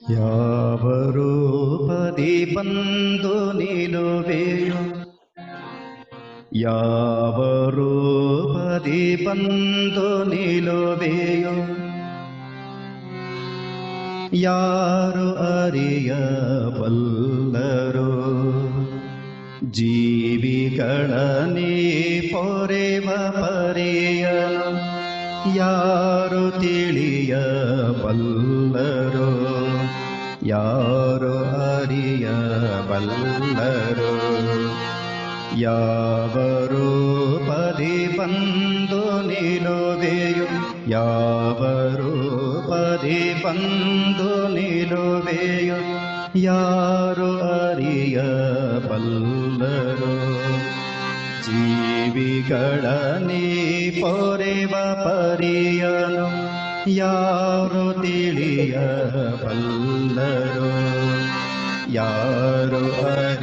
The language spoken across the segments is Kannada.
ಯಾವ ರೂಪದಿ ಬಂದು ನಿಲುವೆಯೋ, ಯಾವ ರೂಪದಿ ಬಂದು ನಿಲುವೆಯೋ, ಯಾರು ಅರಿಯಬಲ್ಲರೋ. ಜೀವಿಗಳ ನೀ ಪೊರೆವ ಪರಿಯನು ಯಾರು ತಿಳಿಯಬಲ್ಲರೋ, ಯಾರು ಅರಿಯಬಲ್ಲರೋ. ಯಾವ ರೂಪದಿ ಬಂದು ನಿಲುವೆಯೋ, ಯಾವ ರೂಪದಿ ಬಂದು ನಿಲುವೆಯೋ, ಯಾರು ಅರಿಯಬಲ್ಲರೋ. ಜೀವಿಗಳ ನೀ ಪೊರೆವ ಪರಿಯನು ಯಾರು ತಿಳಿಯಬಲ್ಲರೋ, ಯಾರು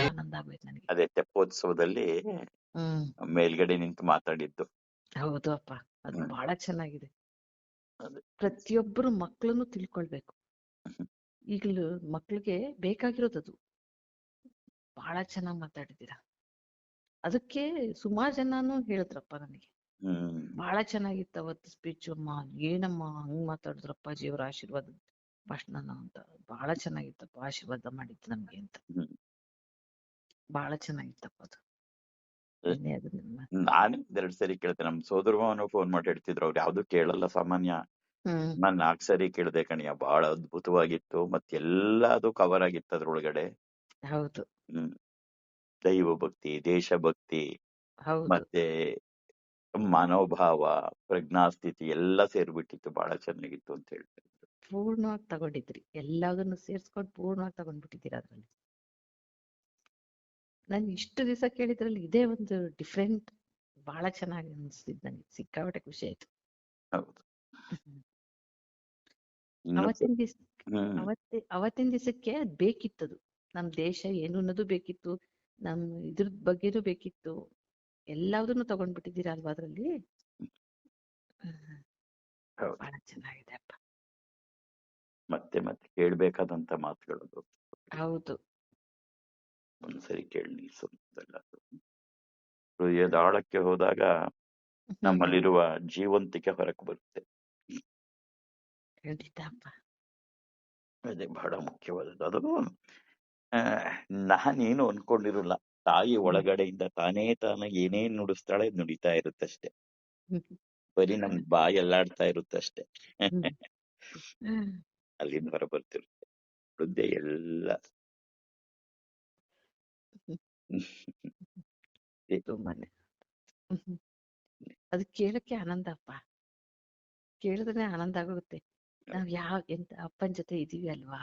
ಆನಂದ ಆಗೋಯ್ತು ನನಗೆ. ಅದೇ ತೆಪ್ಪೋತ್ಸವದಲ್ಲಿ ಮೇಲ್ಗಡೆ ನಿಂತು ಮಾತಾಡಿದ್ದು. ಹೌದು ಅಪ್ಪ, ಅದು ಹ್ಮ್. ಬಹಳ ಚೆನ್ನಾಗಿದೆ. ಅದೇ. ಪ್ರತಿಯೊಬ್ಬರು ಮಕ್ಕಳನ್ನು ತಿಳ್ಕೊಳ್ಬೇಕು. ಈಗಲೂ ಮಕ್ಳಿಗೆ ಬೇಕಾಗಿರೋದು ಅದು. ಬಹಳ ಚೆನ್ನಾಗಿ ಮಾತಾಡಿದ್ದೀರಾ. ಅದಕ್ಕೆ ಸುಮಾರು ಜನನು ಹೇಳಿದ್ರಪ್ಪ ನನಗೆ, ಬಹಳ ಚೆನ್ನಾಗಿತ್ತು ಅವತ್ತು ಸ್ಪೀಚ್ ಅಮ್ಮ, ಏನಮ್ಮ ಹಂಗ್ ಮಾತಾಡಿದ್ರಪ್ಪ ಜೀವರ ಆಶೀರ್ವಾದ ಭಾಷಣನ ಅಂತ. ಬಹಳ ಚೆನ್ನಾಗಿತ್ತಪ್ಪ, ಆಶೀರ್ವಾದ ಮಾಡಿತ್ತು ನಮ್ಗೆ ಅಂತ. ಬಹಳ ಚೆನ್ನಾಗಿತ್ತಪ್ಪ ಅದು. ನಾನು 2 ಸರಿ ಕೇಳ್ದೆ. ನಮ್ ಸೋದರ ಮಾವನು ಫೋನ್ ಮಾಡಿ ಹೇಳ್ತಿದ್ರು, ಅವ್ರು ಯಾವ್ದು ಕೇಳಲ್ಲ ಸಾಮಾನ್ಯ. ನಾನ್ 4 ಸರಿ ಕೇಳ್ದೆ ಕಣಿಯ. ಬಹಳ ಅದ್ಭುತವಾಗಿತ್ತು. ಎಲ್ಲಾದು ಕವರ್ ಆಗಿತ್ತು ಅದ್ರೊಳಗಡೆ. ಹೌದು. ದೈವ ಭಕ್ತಿ, ದೇಶಭಕ್ತಿ, ಹೌದು. ಮತ್ತೆ ಮನೋಭಾವ, ಪ್ರಜ್ಞಾಸ್ಥಿತಿ ಎಲ್ಲ ಸೇರ್ಬಿಟ್ಟಿತ್ತು. ಬಹಳ ಚೆನ್ನಾಗಿತ್ತು ಅಂತ ಹೇಳ್ತಾರೆ. ಪೂರ್ಣವಾಗಿ ತಗೊಂಡಿದ್ರಿ, ಎಲ್ಲದನ್ನು ಸೇರ್ಸ್ಕೊಂಡು ಪೂರ್ಣವಾಗಿ ತಗೊಂಡ್ಬಿಟ್ಟಿದ್ದೀರಾ ಅದ್ರಲ್ಲಿ. ನಾನು ಇಷ್ಟು ದಿವಸ ಕೇಳಿದ್ರಲ್ಲಿ ಇದೇ ಒಂದು ಡಿಫ್ರೆಂಟ್, ಬಹಳ ಚೆನ್ನಾಗಿ ಅನಿಸ್ತಿದ್ ನನಗೆ. ಸಿಕ್ಕಾಪಟ್ಟೆ ಖುಷಿ ಆಯ್ತು. ಹೌದು. ಅವತ್ತಿನ ದಿವಸಕ್ಕೆ ಅದ್ ಬೇಕಿತ್ತದು. ನಮ್ ದೇಶ ಏನು ಅನ್ನೋದು ಬೇಕಿತ್ತು, ನಮ್ ಇದ್ರ ಬಗ್ಗೆನೂ ಬೇಕಿತ್ತು. ಎಲ್ಲದನ್ನು ತಗೊಂಡ್ಬಿಟ್ಟಿದ್ದೀರಾ ಅಲ್ವಾ ಅದ್ರಲ್ಲಿ. ಬಹಳ ಚೆನ್ನಾಗಿದೆ ಅಪ್ಪ. ಮತ್ತೆ ಮತ್ತೆ ಕೇಳ್ಬೇಕಾದಂತ ಮಾತುಗಳು. ಹೌದು. ಒಂದ್ಸರಿ ಕೇಳಿ ನಿಲ್ಸೋದಲ್ಲ. ಹೃದಯದ ಆಳಕ್ಕೆ ಹೋದಾಗ ನಮ್ಮಲ್ಲಿರುವ ಜೀವಂತಿಕೆ ಹೊರಕ್ಕೆ ಬರುತ್ತೆ. ಖಂಡಿತ ಅಪ್ಪ. ಅದೇ ಬಹಳ ಮುಖ್ಯವಾದದ್ದು. ಅದು ನಾನೇನು ಅನ್ಕೊಂಡಿರಲ್ಲ. ತಾಯಿ ಒಳಗಡೆಯಿಂದ ತಾನೇ ಏನೇನ್ ನುಡಿಸ್ತಾಳೆ ನುಡಿತಾ ಇರುತ್ತಷ್ಟೆ. ಬರೀ ನಮ್ ಬಾಯಿ ಎಲ್ಲಾಡ್ತಾ ಇರುತ್ತಷ್ಟೆ. ಅಲ್ಲಿಂದ ಹೊರ ಬರ್ತಿರುತ್ತೆ ಹೃದಯ ಎಲ್ಲ. ತುಂಬಾನೇ ಅದು ಕೇಳಕ್ಕೆ ಆನಂದ ಅಪ್ಪ. ಕೇಳಿದ್ರೆ ಆನಂದ ಆಗೋಗುತ್ತೆ. ನಾವ್ ಎಂತ ಅಪ್ಪನ ಜೊತೆ ಇದೀವಿ ಅಲ್ವಾ,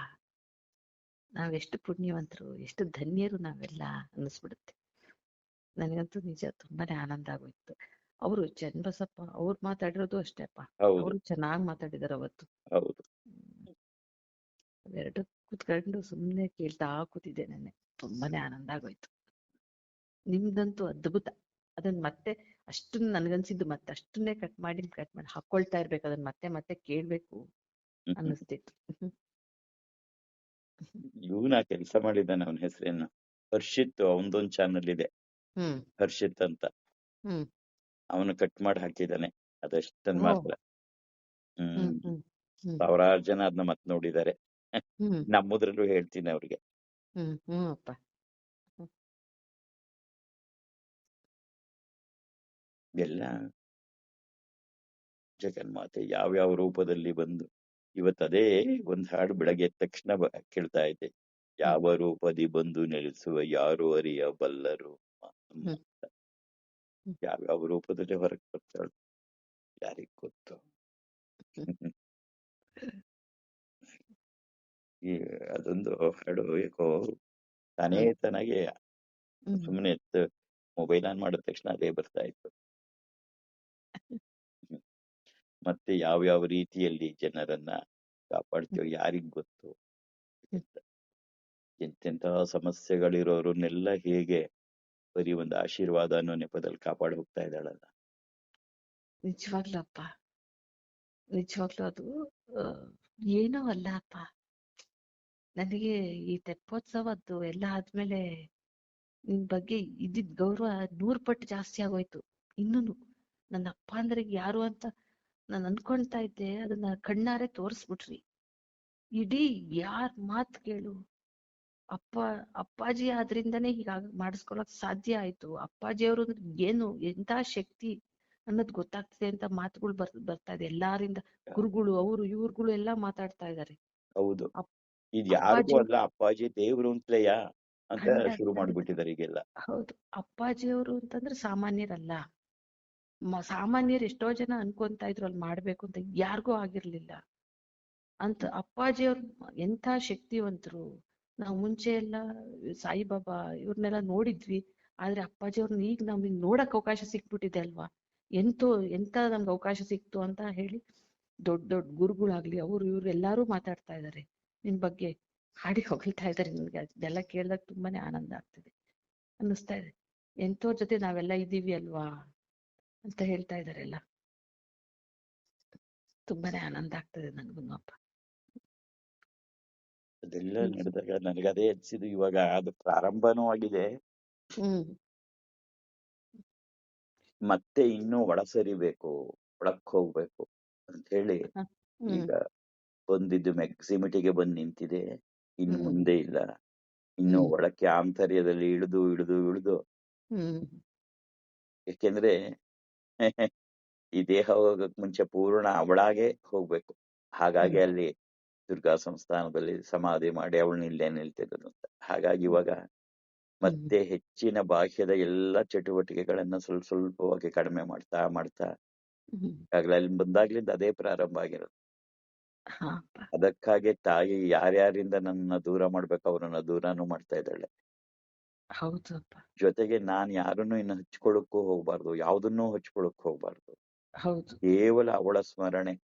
ನಾವೆಷ್ಟು ಪುಣ್ಯವಂತರು, ಎಷ್ಟು ಧನ್ಯರು ನಾವೆಲ್ಲ ಅನ್ನಿಸ್ಬಿಡುತ್ತೆ. ನನಗಂತೂ ನಿಜ ತುಂಬಾನೇ ಆನಂದ ಆಗೋಯ್ತು. ಅವರು ಚನ್ನಬಸಪ್ಪ ಅವ್ರು ಮಾತಾಡಿರೋದು ಅಷ್ಟೇ ಅಪ್ಪ, ಅವರು ಚೆನ್ನಾಗಿ ಮಾತಾಡಿದಾರೆ ಅವತ್ತು. ಅವೆರಡು ಕೂತ್ಕೊಂಡು ಸುಮ್ನೆ ಕೇಳ್ತಾ ಕೂತಿದ್ದೆ ನೆನ್ನೆ. ತುಂಬಾನೇ ಆನಂದ ಆಗೋಯ್ತು. ನಿಮ್ದಂತೂ ಅದ್ಭುತ. ಅದನ್ನ ಮತ್ತೆ ಅಷ್ಟನ್ನ ನನ್ಗನ್ಸಿದ್ದು ಮತ್ತೆ ಅಷ್ಟನ್ನೇ ಕಟ್ ಮಾಡಿ ಹಾಕೊಳ್ತಾ ಇರ್ಬೇಕು. ಅದನ್ನ ಮತ್ತೆ ಮತ್ತೆ ಕೇಳ್ಬೇಕು ಅನ್ನಿಸ್ತಿತ್ತು. ಇವನ ಕೆಲಸ ಮಾಡಿದ್ದಾನೆ. ಅವನ ಹೆಸರೇನು ಹರ್ಷಿತ್. ಅವನದೊಂದು ಚಾನಲ್ ಇದೆ, ಹರ್ಷಿತ್ ಅಂತ. ಅವನು ಕಟ್ ಮಾಡಿ ಹಾಕಿದ್ದಾನೆ ಅದಷ್ಟನ್ ಮಾತ್ರ. ಸಾವಿರಾರು ಜನ ಅದನ್ನ ಮತ್ ನೋಡಿದ್ದಾರೆ. ನಮ್ಮದ್ರಲ್ಲೂ ಹೇಳ್ತೀನಿ ಅವ್ರಿಗೆ. ಎಲ್ಲ ಜಗನ್ಮಾತೆ ಯಾವ್ಯಾವ ರೂಪದಲ್ಲಿ ಬಂದು ಇವತ್ತದೇ ಒಂದ್ ಹಾಡು ಬೆಳಗ್ಗೆ ಎದ್ದ ತಕ್ಷಣ ಕೇಳ್ತಾ ಇದ್ದೆ. ಯಾವ ರೂಪದಿ ಬಂದು ನೆಲೆಸುವ ಯಾರು ಅರಿಯಬಲ್ಲರು. ಯಾವ್ಯಾವ ರೂಪದಲ್ಲಿ ಹೊರಗೆ ಬರ್ತಾಳು ಯಾರಿಗ್ ಗೊತ್ತು. ಈ ಅದೊಂದು ಹಾಡು ಯಾಕೋ ತಾನೇ ತನಗೆ ಸುಮ್ಮನೆ ಮೊಬೈಲ್ ಆನ್ ಮಾಡಿದ ತಕ್ಷಣ ಅದೇ ಬರ್ತಾ ಇತ್ತು. ಮತ್ತೆ ಯಾವ್ಯಾವ ರೀತಿಯಲ್ಲಿ ಜನರನ್ನ ಕಾಪಾಡ್ತೀವೋ ಯಾರಿಗ್ ಗೊತ್ತು. ಎಂತೆಂತಹ ಸಮಸ್ಯೆಗಳಿರೋರನ್ನೆಲ್ಲ ಹೇಗೆ ಬರೀ ಒಂದು ಆಶೀರ್ವಾದ ಅನ್ನೋ ನೆಪದಲ್ಲಿ ಕಾಪಾಡಿ ಹೋಗ್ತಾ ಇದ್ದಾಳಲ್ಲ. ನಿಜವಾಗ್ಲೂ ಅಪ್ಪ, ನಿಜವಾಗ್ಲೂ ಅದು ಏನೋ ಅಲ್ಲ ಅಪ್ಪ. ನನಗೆ ಈ ತೆಪ್ಪೋತ್ಸವದ್ದು ಎಲ್ಲ ಆದ್ಮೇಲೆ ನಿನ್ ಬಗ್ಗೆ ಇದ್ದಿದ್ ಗೌರವ 100 ಪಟ್ಟು ಜಾಸ್ತಿ ಆಗೋಯ್ತು. ಇನ್ನೂನು ನನ್ನ ಅಪ್ಪ ಅಂದ್ರೆ ಯಾರು ಅಂತ ನಾನು ಅನ್ಕೊಂತಾ ಇದ್ದೆ, ಅದನ್ನ ಕಣ್ಣಾರೆ ತೋರಿಸ್ಬಿಟ್ರಿ. ಇಡೀ ಯಾರ್ ಮಾತ್ ಕೇಳು, ಅಪ್ಪ ಅಪ್ಪಾಜಿ ಆದ್ರಿಂದಾನೇ ಹೀಗಾಗಿ ಮಾಡಿಸ್ಕೊಳಕ್ ಸಾಧ್ಯ ಆಯ್ತು. ಅಪ್ಪಾಜಿಯವರು ಏನು ಎಂತ ಶಕ್ತಿ ಅನ್ನೋದು ಗೊತ್ತಾಗ್ತಿದೆ ಅಂತ ಮಾತುಗಳು ಬರ್ತಾ ಇದೆ ಎಲ್ಲಾರಿಂದ. ಗುರುಗಳು ಅವರು ಇವ್ರುಗಳು ಎಲ್ಲಾ ಮಾತಾಡ್ತಾ ಇದಾರೆ. ಹೌದು, ಇದು ಯಾರಿಗೂ ಅಪ್ಪಾಜಿ ಅಲ್ಲ, ಅಪ್ಪಾಜಿ ದೇವ್ರು ಅಂತಲೇಯ ಅಂತ ಖಂಡ ಶುರು ಖಂಡಿತ ಮಾಡ್ಬಿಟ್ಟಿದ್ದಾರೆ ಈಗೆಲ್ಲ. ಹೌದು. ಅಪ್ಪಾಜಿಯವರು ಅಂತಂದ್ರೆ ಸಾಮಾನ್ಯರಲ್ಲ. ಸಾಮಾನ್ಯರು ಎಷ್ಟೋ ಜನ ಅನ್ಕೊಂತಾ ಇದ್ರು ಅಲ್ಲಿ ಮಾಡ್ಬೇಕು ಅಂತ, ಯಾರಿಗೂ ಆಗಿರ್ಲಿಲ್ಲ ಅಂತ. ಅಪ್ಪಾಜಿಯವ್ರು ಎಂಥ ಶಕ್ತಿವಂತರು. ನಾವು ಮುಂಚೆ ಎಲ್ಲ ಸಾಯಿಬಾಬಾ ಇವ್ರನ್ನೆಲ್ಲ ನೋಡಿದ್ವಿ, ಆದ್ರೆ ಅಪ್ಪಾಜಿಯವ್ರನ್ನ ಈಗ ನಮ್ಗೆ ನೋಡಕ್ ಅವಕಾಶ ಸಿಕ್ಬಿಟ್ಟಿದೆ ಅಲ್ವಾ. ಎಂತ ನಮ್ಗೆ ಅವಕಾಶ ಸಿಕ್ತು ಅಂತ ಹೇಳಿ ದೊಡ್ಡ ದೊಡ್ಡ ಗುರುಗಳಾಗ್ಲಿ ಅವ್ರು ಇವ್ರು ಎಲ್ಲಾರು ಮಾತಾಡ್ತಾ ಇದಾರೆ ನಿನ್ ಬಗ್ಗೆ, ಹಾಡಿ ಹೊಗಳ್ತಾ ಇದಾರೆ. ನಿನ್ಗೆ ಅದೆಲ್ಲ ಕೇಳಿದಾಗ ತುಂಬಾನೇ ಆನಂದ ಆಗ್ತಿದೆ, ಅನ್ನಿಸ್ತಾ ಇದೆ. ಎಂತೋರ್ ಜೊತೆ ನಾವೆಲ್ಲ ಇದ್ದೀವಿ ಅಲ್ವಾ ಅಂತ ಹೇಳ್ತಾ ಇದಾರೆ ಎಲ್ಲ. ತುಂಬಾನೇ ಆನಂದ ಆಗ್ತದೆ ನನ್ಗೂ ಅಪ್ಪ. ಅದೆಲ್ಲ ನಡೆದಾಗ ನನಗದೇ ಅನ್ಸಿದ್ದು, ಇವಾಗ ಅದು ಪ್ರಾರಂಭನೂ ಆಗಿದೆ, ಹ್ಮ್ ಮತ್ತೆ ಇನ್ನೂ ಒಳಸರಿಬೇಕು, ಒಳಕ್ ಹೋಗ್ಬೇಕು ಅಂತ ಹೇಳಿ ಹ್ಮ್ ಈಗ ಬಂದಿದ್ದು ಮೆಕ್ಸಿಮಿಟಿಗೆ ಬಂದು ನಿಂತಿದೆ. ಇನ್ನು ಹ್ಮ್ ಮುಂದೆ ಇಲ್ಲ, ಇನ್ನು ಹ್ಮ್ ಒಳಕ್ಕೆ ಆಂತರ್ಯದಲ್ಲಿ ಇಳಿದು ಇಳಿದು ಇಳಿದು, ಹ್ಮ್ ಯಾಕೆಂದ್ರೆ ಈ ದೇಹ ಹೋಗಕ್ ಮುಂಚೆ ಪೂರ್ಣ ಅವಳಾಗೆ ಹೋಗ್ಬೇಕು. ಹಾಗಾಗಿ ಹ್ಮ್ ಅಲ್ಲಿ ದುರ್ಗಾ ಸಂಸ್ಥಾನದಲ್ಲಿ ಸಮಾಧಿ ಮಾಡಿ ಅವಳನ್ನ ಇಲ್ಲೇ ನಿಲ್ತಿರೋದು ಅಂತ. ಹಾಗಾಗಿ ಇವಾಗ ಮತ್ತೆ ಹೆಚ್ಚಿನ ಬಾಹ್ಯದ ಎಲ್ಲ ಚಟುವಟಿಕೆಗಳನ್ನ ಸ್ವಲ್ಪ ಸ್ವಲ್ಪವಾಗಿ ಕಡಿಮೆ ಮಾಡ್ತಾ ಮಾಡ್ತಾ ಹ್ಮ್ ಈಗಾಗಲೇ ಅಲ್ಲಿ ಬಂದಾಗ್ಲಿಂದ ಅದೇ ಪ್ರಾರಂಭ ಆಗಿರೋದು. ಹಾ ಅಪ್ಪ. ಅದಕ್ಕಾಗಿ ತಾಯಿ ಯಾರ್ಯಾರಿಂದ ನನ್ನ ದೂರ ಮಾಡ್ಬೇಕು ಅವ್ರನ್ನ ದೂರನೂ ಮಾಡ್ತಾ ಇದ್ದಾಳೆ. ಹೌದು ಅಪ್ಪ. ಜೊತೆಗೆ ನಾನ್ ಯಾರನ್ನು ಇನ್ನು ಹಚ್ಕೊಳಕ್ಕೂ ಹೋಗ್ಬಾರ್ದು, ಯಾವ್ದನ್ನೂ ಹಚ್ಕೊಳಕ್ ಹೋಗ್ಬಾರ್ದು. ಹೌದು ಕೇವಲ ಅವಳ ಸ್ಮರಣೆ,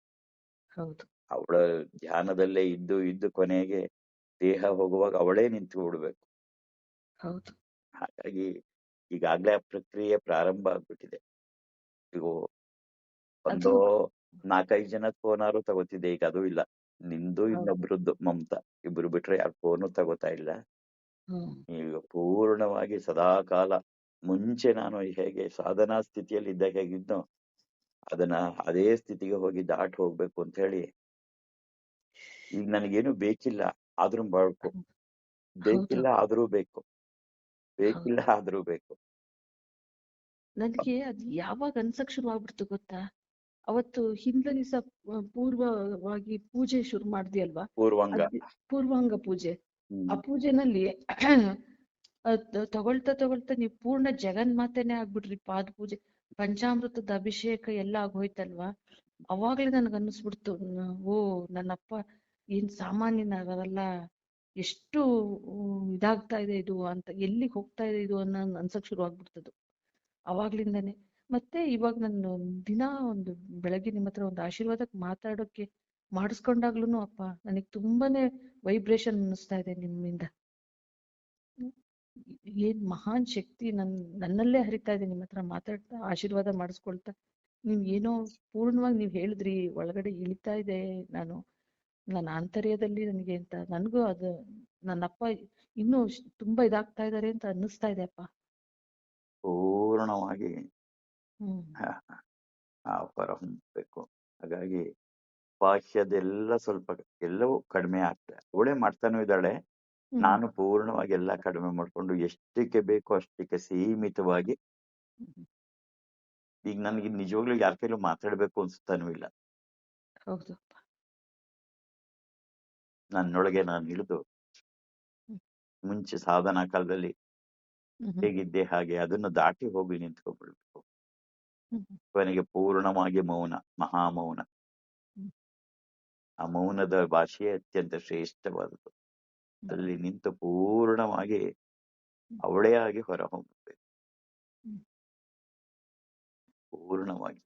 ಹೌದು ಅವಳ ಧ್ಯಾನದಲ್ಲೇ ಇದ್ದು ಇದ್ದು ಕೊನೆಗೆ ದೇಹ ಹೋಗುವಾಗ ಅವಳೇ ನಿಂತು ಬಿಡ್ಬೇಕು. ಹೌದು. ಹಾಗಾಗಿ ಈಗಾಗ್ಲೇ ಆ ಪ್ರಕ್ರಿಯೆ ಪ್ರಾರಂಭ ಆಗ್ಬಿಟ್ಟಿದೆ. ಈಗ ಅದು ಒಂದೋ 4-5 ಜನದ ಫೋನಾರು ತಗೋತಿದ್ದೆ, ಈಗ ಅದು ಇಲ್ಲ. ನಿಂದು ಹೌದು. ಇನ್ನೊಬ್ರದ್ದು ಮಮತಾ, ಇಬ್ರು ಬಿಟ್ರೆ ಯಾರು ಫೋನು ತಗೋತಾ ಇಲ್ಲ. ಹ್ಮ್ ಈಗ ಪೂರ್ಣವಾಗಿ ಸದಾಕಾಲ, ಮುಂಚೆ ನಾನು ಹೇಗೆ ಸಾಧನಾ ಸ್ಥಿತಿಯಲ್ಲಿ ಇದ್ದಾಗ ಹೇಗಿದ್ನೋ ಅದನ್ನ ಅದೇ ಸ್ಥಿತಿಗೆ ಹೋಗಿ ದಾಟ್ ಹೋಗ್ಬೇಕು ಅಂತ ಹೇಳಿ. ಈಗ ನನಗೇನು ಬೇಕಿಲ್ಲ ಆದ್ರೂ ಬಾಳ್ಕು, ಹೌದು ಬೇಕಿಲ್ಲ ಆದ್ರೂ ಬೇಕು, ಹೌದು. ಬೇಕಿಲ್ಲ ಆದ್ರೂ ಬೇಕು. ನನಗೆ ಅದ್ ಯಾವಾಗ ಅನ್ಸಕ್ ಶುರು ಆಗ್ಬಿಡ್ತು ಗೊತ್ತಾ, ಅವತ್ತು ಹಿಂದಿನ ದಿವಸ ಪೂರ್ವವಾಗಿ ಪೂಜೆ ಶುರು ಮಾಡ್ದಿ ಅಲ್ವಾ, ಪೂರ್ವಂಗ. ಪೂರ್ವಾಂಗ ಪೂಜೆ. ಆ ಹ್ಮ್ ಪೂಜೆನಲ್ಲಿ ತಗೊಳ್ತಾ ತಗೊಳ್ತಾ ನೀವು ಪೂರ್ಣ ಜಗನ್ಮಾತೆನೆ ಆಗ್ಬಿಟ್ರಿ. ಪಾದ ಪೂಜೆ, ಪಂಚಾಮೃತದ ಅಭಿಷೇಕ ಎಲ್ಲ ಆಗೋಯ್ತಲ್ವಾ. ಅವಾಗ್ಲೇ ನನ್ಗೆ ಅನ್ನಿಸ್ಬಿಡ್ತು, ಓ ನನ್ನಪ್ಪ ಏನ್ ಸಾಮಾನ್ಯನಾಗಲ್ಲ, ಎಷ್ಟು ಇದಾಗ್ತಾ ಇದೆ ಇದು ಅಂತ, ಎಲ್ಲಿಗೆ ಹೋಗ್ತಾ ಇದೆ ಇದು ಅನ್ನೋ ಅನ್ಸಕ್ ಶುರು ಆಗ್ಬಿಡ್ತದು ಅವಾಗ್ಲಿಂದಾನೆ. ಮತ್ತೆ ಇವಾಗ ನಾನು ದಿನ ಒಂದು ಬೆಳಗ್ಗೆ ನಿಮ್ಮ ಹತ್ರ ಒಂದು ಆಶೀರ್ವಾದಕ್ಕೆ ಮಾತಾಡೋಕೆ ಮಾಡಿಸ್ಕೊಂಡಾಗ್ಲೂ ಅಪ್ಪ ನನಗೆ ತುಂಬಾನೇ ವೈಬ್ರೇಷನ್ ಅನ್ನಿಸ್ತಾ ಇದೆ ನಿಮ್ಮಿಂದ. ಏನ್ ಮಹಾನ್ ಶಕ್ತಿ ನನ್ನಲ್ಲೇ ಹರಿತಾ ಇದೆ ನಿಮ್ಮ ಹತ್ರ ಮಾತಾಡ್ತಾ ಆಶೀರ್ವಾದ ಮಾಡಿಸ್ಕೊಳ್ತಾ. ನೀವ್ ಏನೋ ಪೂರ್ಣವಾಗಿ ನೀವ್ ಹೇಳಿದ್ರಿ, ಒಳಗಡೆ ಇಳಿತಾ ಇದೆ ನನ್ನ ಆಂತರ್ಯದಲ್ಲಿ ನನಗೆ ಅಂತ. ನನ್ಗೂ ಅದು ನನ್ನಪ್ಪ ಇನ್ನೂ ತುಂಬಾ ಇದಾಗ್ತಾ ಇದಾರೆ ಅಂತ ಅನ್ನಿಸ್ತಾ ಇದೆ ಅಪ್ಪ. ಪೂರ್ಣವಾಗಿ ಹ್ಮ್ ಹೊರ ಹೊಮ್ಮಬೇಕು. ಹಾಗಾಗಿ ಬಾಹ್ಯದೆಲ್ಲ ಸ್ವಲ್ಪ ಎಲ್ಲವೂ ಕಡಿಮೆ ಆಗ್ತದೆ. ಅವಳೇ ಮಾಡ್ತಾನೂ ಇದ್ದಾಳೆ, ನಾನು ಪೂರ್ಣವಾಗಿ ಎಲ್ಲ ಕಡಿಮೆ ಮಾಡ್ಕೊಂಡು ಎಷ್ಟಕ್ಕೆ ಬೇಕೋ ಅಷ್ಟಕ್ಕೆ ಸೀಮಿತವಾಗಿ. ಈಗ ನನಗೆ ನಿಜವಾಗ್ಲೂ ಯಾರ ಕೈಲೂ ಮಾತಾಡ್ಬೇಕು ಅನ್ಸ್ತಾನೂ ಇಲ್ಲ. ಹೌದು ನನ್ನೊಳಗೆ ನಾನು ಇಳಿದು ಮುಂಚೆ ಸಾಧನಾ ಕಾಲದಲ್ಲಿ ಹೇಗಿದ್ದೆ ಹಾಗೆ ಅದನ್ನು ದಾಟಿ ಹೋಗಿ ನಿಂತ್ಕೊಬಿಡ್ಬೇಕು. ಕೊನೆಗೆ ಪೂರ್ಣವಾಗಿ ಮೌನ, ಮಹಾಮೌನ. ಆ ಮೌನದ ಭಾಷೆಯೇ ಅತ್ಯಂತ ಶ್ರೇಷ್ಠವಾದದ್ದು. ಅಲ್ಲಿ ನಿಂತು ಪೂರ್ಣವಾಗಿ ಅವಳೇ ಆಗಿ ಹೊರ ಹೋಗ್ಬೇಕು, ಪೂರ್ಣವಾಗಿ.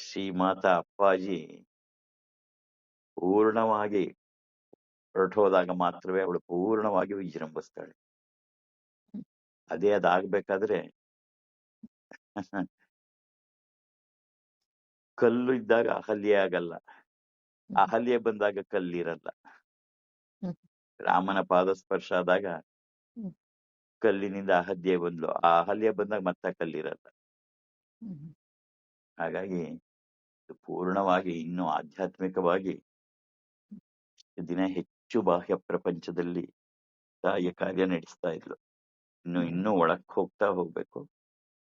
ಶ್ರೀಮಾತಾ ಅಪ್ಪಾಜಿ ಪೂರ್ಣವಾಗಿ ಹೊರಟೋದಾಗ ಮಾತ್ರವೇ ಅವಳು ಪೂರ್ಣವಾಗಿ ವಿಜೃಂಭಿಸ್ತಾಳೆ. ಅದಾಗ್ಬೇಕಾದ್ರೆ ಕಲ್ಲು ಇದ್ದಾಗ ಅಹಲ್ಯೆ ಆಗಲ್ಲ, ಹ್ಮ್ ಅಹಲ್ಯೆ ಬಂದಾಗ ಕಲ್ಲಿರಲ್ಲ. ಹ್ಮ್ ರಾಮನ ಪಾದ ಸ್ಪರ್ಶ ಆದಾಗ ಹ್ಮ್ ಕಲ್ಲಿನಿಂದ ಅಹಲ್ಯೆ ಬಂದ್ಲು, ಆ ಅಹಲ್ಯೆ ಬಂದಾಗ ಮತ್ತೆ ಕಲ್ಲಿರಲ್ಲ. ಹ್ಮ್ ಹಾಗಾಗಿ ಇದು ಪೂರ್ಣವಾಗಿ ಇನ್ನೂ ಆಧ್ಯಾತ್ಮಿಕವಾಗಿ ದಿನ ಹೆಚ್ಚು ಬಾಹ್ಯ ಪ್ರಪಂಚದಲ್ಲಿ ತಾಯಿಯ ಕಾರ್ಯ ನಡೆಸ್ತಾ ಇದ್ಲು. ಇನ್ನೂ ಒಳಕ್ ಹೋಗ್ತಾ ಹೋಗ್ಬೇಕು,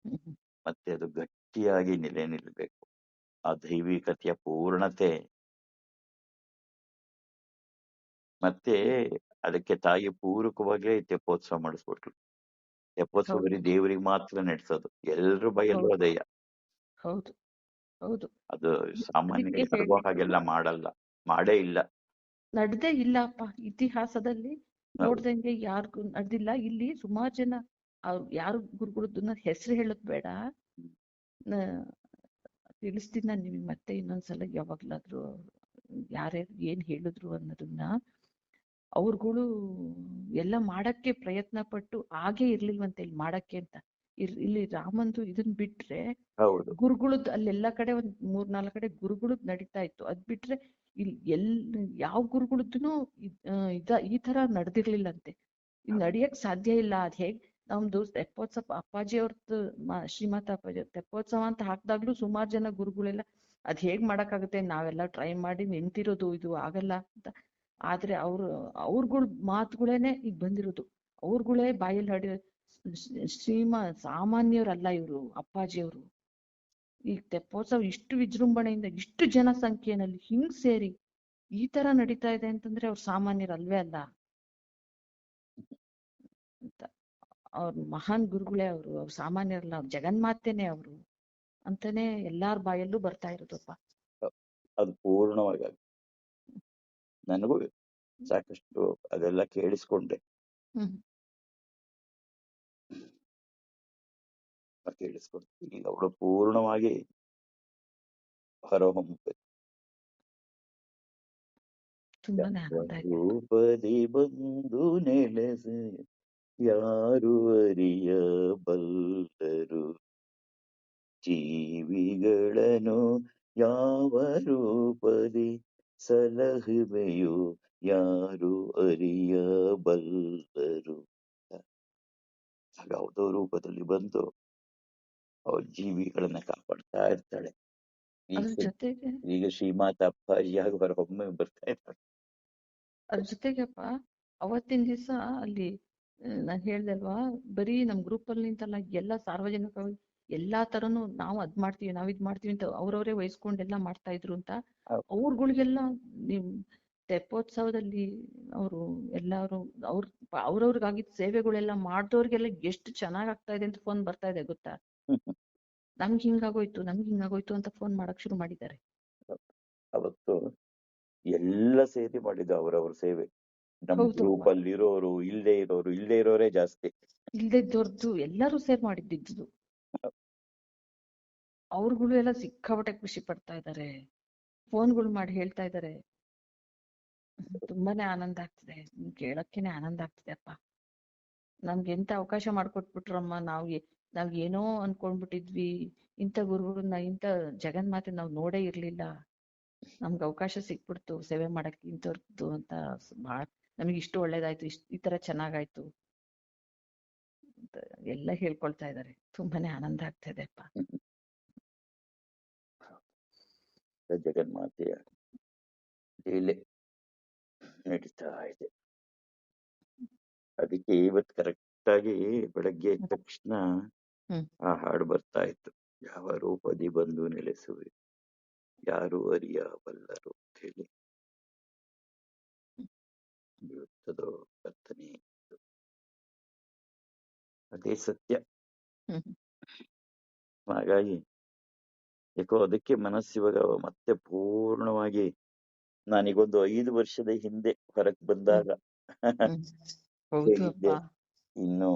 ಹ್ಮ್ ಮತ್ತೆ ಅದು ಗಟ್ಟಿಯಾಗಿ ನೆಲೆ ನಿಲ್ಲಬೇಕು. ಆ ದೈವಿಕತೆಯ ಪೂರ್ಣತೆ ಮತ್ತೆ ಅದಕ್ಕೆ ತಾಯಿ ಪೂರಕವಾಗಿ ತೆಪ್ಪೋತ್ಸವ ಮಾಡಿಸ್ಬಿಟ್ಲು. ತೆಪ್ಪೋತ್ಸವ ಬರೀ ಹೌದು ದೇವರಿಗೆ ಮಾತ್ರ ನಡೆಸೋದು, ಎಲ್ರ ಬೈಯಲ್ಲೂ ಹೌದು ಅದಯ್ಯ. ಹೌದು ಹೌದು ಅದು ಸಾಮಾನ್ಯ ಅದಕ್ಕೆ ಯಾರಿಗೂ ಹೇಳಿದ್ದು ಹಾಗೆಲ್ಲ ಮಾಡಲ್ಲ, ಮಾಡೇ ಇಲ್ಲ. ನಡ್ದೇ ಇಲ್ಲಪ್ಪ ಇತಿಹಾಸದಲ್ಲಿ ಹೌದು. ನೋಡ್ದಂಗೆ ಯಾರಿಗೂ ನಡೆದಿಲ್ಲ. ಇಲ್ಲಿ ಸುಮಾರು ಜನ ಅವ್ರು ಯಾರು ಗುರುಗಳದನ್ನ ಹೆಸರು ಹೇಳೋದ್ ಬೇಡ, ನ- ತಿಳಿಸ್ತೀನಿ ನಾನು ನಿಮಗೆ ಮತ್ತೆ ಇನ್ನೊಂದ್ಸಲ ಯಾವಾಗ್ಲಾದ್ರು ಯಾರ್ಯಾರು ಏನ್ ಹೇಳಿದ್ರು ಅನ್ನೋದನ್ನ. ಅವ್ರುಗಳು ಎಲ್ಲ ಮಾಡಕ್ಕೆ ಪ್ರಯತ್ನ ಪಟ್ಟು ಹಾಗೆ ಇರ್ಲಿಲ್ವಂತೆ ಇಲ್ಲಿ ಮಾಡಕ್ಕೆ ಅಂತ. ಇಲ್ಲಿ ರಾಮಂದು ಇದನ್ ಬಿಟ್ರೆ ಹೌದು, ಗುರುಗಳದ್ ಅಲ್ಲೆಲ್ಲ ಕಡೆ ಒಂದ್ 3-4 ಕಡೆ ಗುರುಗಳದ್ ನಡೀತಾ ಇತ್ತು. ಅದ್ ಬಿಟ್ರೆ ಇಲ್ಲಿ ಯಾವ ಗುರುಗಳದ್ದು ಈ ತರ ನಡೆದಿರ್ಲಿಲ್ಲಂತೆ. ಇದು ನಡಿಯಕ್ ಸಾಧ್ಯ ಇಲ್ಲ. ಅದ್ ಹೇಗ್ ನಮ್ದು ತೆಪ್ಪೋತ್ಸವ ಅಪ್ಪಾಜಿ ಅವ್ರದ್ದು ಶ್ರೀಮಂತ ಅಪ್ಪಾಜಿ ತೆಪ್ಪೋತ್ಸವ ಅಂತ ಹಾಕ್ದಾಗ್ಲೂ ಸುಮಾರು ಜನ ಗುರುಗಳೆಲ್ಲ ಅದ್ ಹೇಗ್ ಮಾಡಕ್ಕಾಗುತ್ತೆ, ನಾವೆಲ್ಲ ಟ್ರೈ ಮಾಡಿ ನಿಂತಿರೋದು, ಇದು ಆಗಲ್ಲ ಅಂತ. ಆದ್ರೆ ಅವ್ರಗಳ ಮಾತುಗಳೇನೆ ಈಗ ಬಂದಿರೋದು. ಅವ್ರಗಳೇ ಬಾಯಲ್ಲಿ ಹಾಡಿ ಸಾಮಾನ್ಯರಲ್ಲ ಇವರು ಅಪ್ಪಾಜಿಯವರು. ಈಗ ತೆಪ್ಪೋತ್ಸವ ಇಷ್ಟು ವಿಜೃಂಭಣೆಯಿಂದ ಇಷ್ಟು ಜನಸಂಖ್ಯೆನಲ್ಲಿ ಹಿಂಗ್ ಸೇರಿ ಈ ತರ ನಡೀತಾ ಇದೆ ಅಂತಂದ್ರೆ ಅವ್ರು ಸಾಮಾನ್ಯರಲ್ವೇ ಅಲ್ಲ ಅಂತ. ಅವ್ರ ಮಹಾನ್ ಗುರುಗಳೇ ಅವ್ರು ಸಾಮಾನ್ಯರಲ್ಲ, ಅವ್ರು ಜಗನ್ಮಾತೆನೆ ಅವರು ಅಂತಾನೆ ಎಲ್ಲಾರ ಬಾಯಲ್ಲೂ ಬರ್ತಾ ಇರೋದಪ್ಪ. ಅದು ಪೂರ್ಣವಾಗಿ ನನಗೂ ಸಾಕಷ್ಟು ಅದೆಲ್ಲ ಕೇಳಿಸ್ಕೊಂಡೆ. ಹ್ಮ್ ಕೇಳಿಸ್ಕೊಂಡೆ ಈಗ ಅವಳು ಪೂರ್ಣವಾಗಿ ಹೊರಹೊಮ್ಮಬೇಕು. ತುಂಬಾನೇ ಆನಂದ ಆಯ್ತು. ರೂಪದಿ ಬಂದು ನೆಲೆಸೆ ಯಾರು ಅರಿಯಬಲ್ಲರು, ಜೀವಿಗಳನ್ನು ಯಾವ ರೂಪದಿ ಸಲಹುವೆಯೋ ಯಾರು ಅರಿಯಬಲ್ಲರು. ಯಾವುದೋ ರೂಪದಲ್ಲಿ ಬಂದು ಅವ್ರ ಜೀವಿಗಳನ್ನ ಕಾಪಾಡ್ತಾ ಇರ್ತಾಳೆ. ಅದ್ರ ಜೊತೆಗೆ ಈಗ ಶ್ರೀಮಾತ ಅಪ್ಪಾಜಿಯಾಗಿ ಹೊರಹೊಮ್ಮೆ ಬರ್ತಾ ಇರ್ತಾಳೆ. ಅದ್ರ ಜೊತೆಗಪ್ಪ ಅವತ್ತಿನ ದಿವಸ ಅಲ್ಲಿ ನಾನ್ ಹೇಳ್ದೆ ಅಲ್ವಾ, ಬರೀ ನಮ್ ಗ್ರೂಪ್ ಅಲ್ಲಿ ನಿಂತಲ್ಲ ಎಲ್ಲಾ ಸಾರ್ವಜನಿಕವಾಗಿ ಎಲ್ಲಾ ತರನು ನಾವು ಅದ್ ಮಾಡ್ತೀವಿ ನಾವ್ ಇದ್ ಮಾಡ್ತೀವಿ ಅಂತ ಅವ್ರವ್ರೇ ವಹಿಸ್ಕೊಂಡೆಲ್ಲ ಮಾಡ್ತಾ ಇದ್ರು ಅಂತ. ಅವ್ರಗಳಿಗೆಲ್ಲ ನಿಮ್ ತೆಪ್ಪೋತ್ಸವದಲ್ಲಿ ಅವರು ಎಲ್ಲಾರು ಅವ್ರವ್ರಿಗಾಗಿದ್ದ ಸೇವೆಗಳೆಲ್ಲ ಮಾಡ್ದವ್ರಿಗೆಲ್ಲ ಎಷ್ಟು ಚೆನ್ನಾಗ್ ಆಗ್ತಾ ಇದೆ ಅಂತ ಫೋನ್ ಬರ್ತಾ ಇದೆ ಗೊತ್ತಾ. ನಮ್ಗೆ ಹಿಂಗಾಗೋಯ್ತು ಅಂತ ಫೋನ್ ಮಾಡಕ್ ಶುರು ಮಾಡಿದ್ದಾರೆ. ಅವತ್ತು ಎಲ್ಲ ಸೇರಿ ಮಾಡಿದ್ದು ಅವ್ರವ್ರ ಸೇವೆ. ನಮ್ ಗ್ರೂಪ್ ಅಲ್ಲಿ ಇರೋರು ಇಲ್ಲದೆ ಇರೋರೇ ಜಾಸ್ತಿ. ಇಲ್ದಿದ್ದೋರ್ದು ಎಲ್ಲರೂ ಸೇರ್ ಮಾಡಿದ್ದು. ಅವ್ರುಗಳು ಎಲ್ಲ ಸಿಕ್ಕಾಪಟ್ಟೆ ಖುಷಿ ಪಡ್ತಾ ಇದ್ದಾರೆ, ಫೋನ್ಗಳು ಮಾಡಿ ಹೇಳ್ತಾ ಇದ್ದಾರೆ. ತುಂಬಾನೇ ಆನಂದ ಆಗ್ತಿದೆ, ಕೇಳಕ್ಕೇನೆ ಆನಂದ ಆಗ್ತಿದೆ ಅಪ್ಪ. ನಮ್ಗೆ ಎಂತ ಅವಕಾಶ ಮಾಡ್ಕೊಟ್ಬಿಟ್ರಮ್ಮ. ನಾವ್ ಏನೋ ಅನ್ಕೊಂಡ್ಬಿಟ್ಟಿದ್ವಿ, ಇಂಥ ಗುರುಗಳನ್ನ ಇಂಥ ಜಗನ್ಮಾತೆ ನಾವ್ ನೋಡೇ ಇರ್ಲಿಲ್ಲ, ನಮ್ಗೆ ಅವಕಾಶ ಸಿಕ್ಬಿಡ್ತು ಸೇವೆ ಮಾಡಕ್ಕೆ ಇಂಥವ್ರದ್ದು ಅಂತ. ಬಹಳ ನಮಗೆ ಇಷ್ಟು ಒಳ್ಳೇದಾಯ್ತು, ಈ ತರ ಚೆನ್ನಾಗಾಯ್ತು ಅಂತ ಎಲ್ಲ ಹೇಳ್ಕೊಳ್ತಾ ಇದ್ದಾರೆ. ತುಂಬಾನೇ ಆನಂದ ಆಗ್ತಾ ಇದೆ ಅಪ್ಪ. ಜಗನ್ಮಾತೆಯ ಲೀಲೆ ನಡೀತಾ ಇದೆ. ಅದಕ್ಕೆ ಇವತ್ತು ಕರೆಕ್ಟ್ ಆಗಿ ಬೆಳಗ್ಗೆ ಎದ್ದ ತಕ್ಷಣ ಆ ಹಾಡು ಬರ್ತಾ ಇತ್ತು, ಯಾವ ರೂಪದಿ ಬಂದು ನೆಲೆಸುವೆ ಯಾರು ಅರಿಯಬಲ್ಲರು ಅಂತ ಹೇಳಿ. ಇವತ್ತದು ಕರ್ತನೆ, ಅದೇ ಸತ್ಯ. ಹಾಗಾಗಿ ಯಾಕೋ ಅದಕ್ಕೆ ಮನಸ್ಸಿವಾಗ ಮತ್ತೆ ಪೂರ್ಣವಾಗಿ ನಾನೀಗೊಂದು 5 ವರ್ಷದ ಹಿಂದೆ ಹೊರಗೆ ಬಂದಾಗ ಹೇಗಿದ್ದೆ, ಇನ್ನು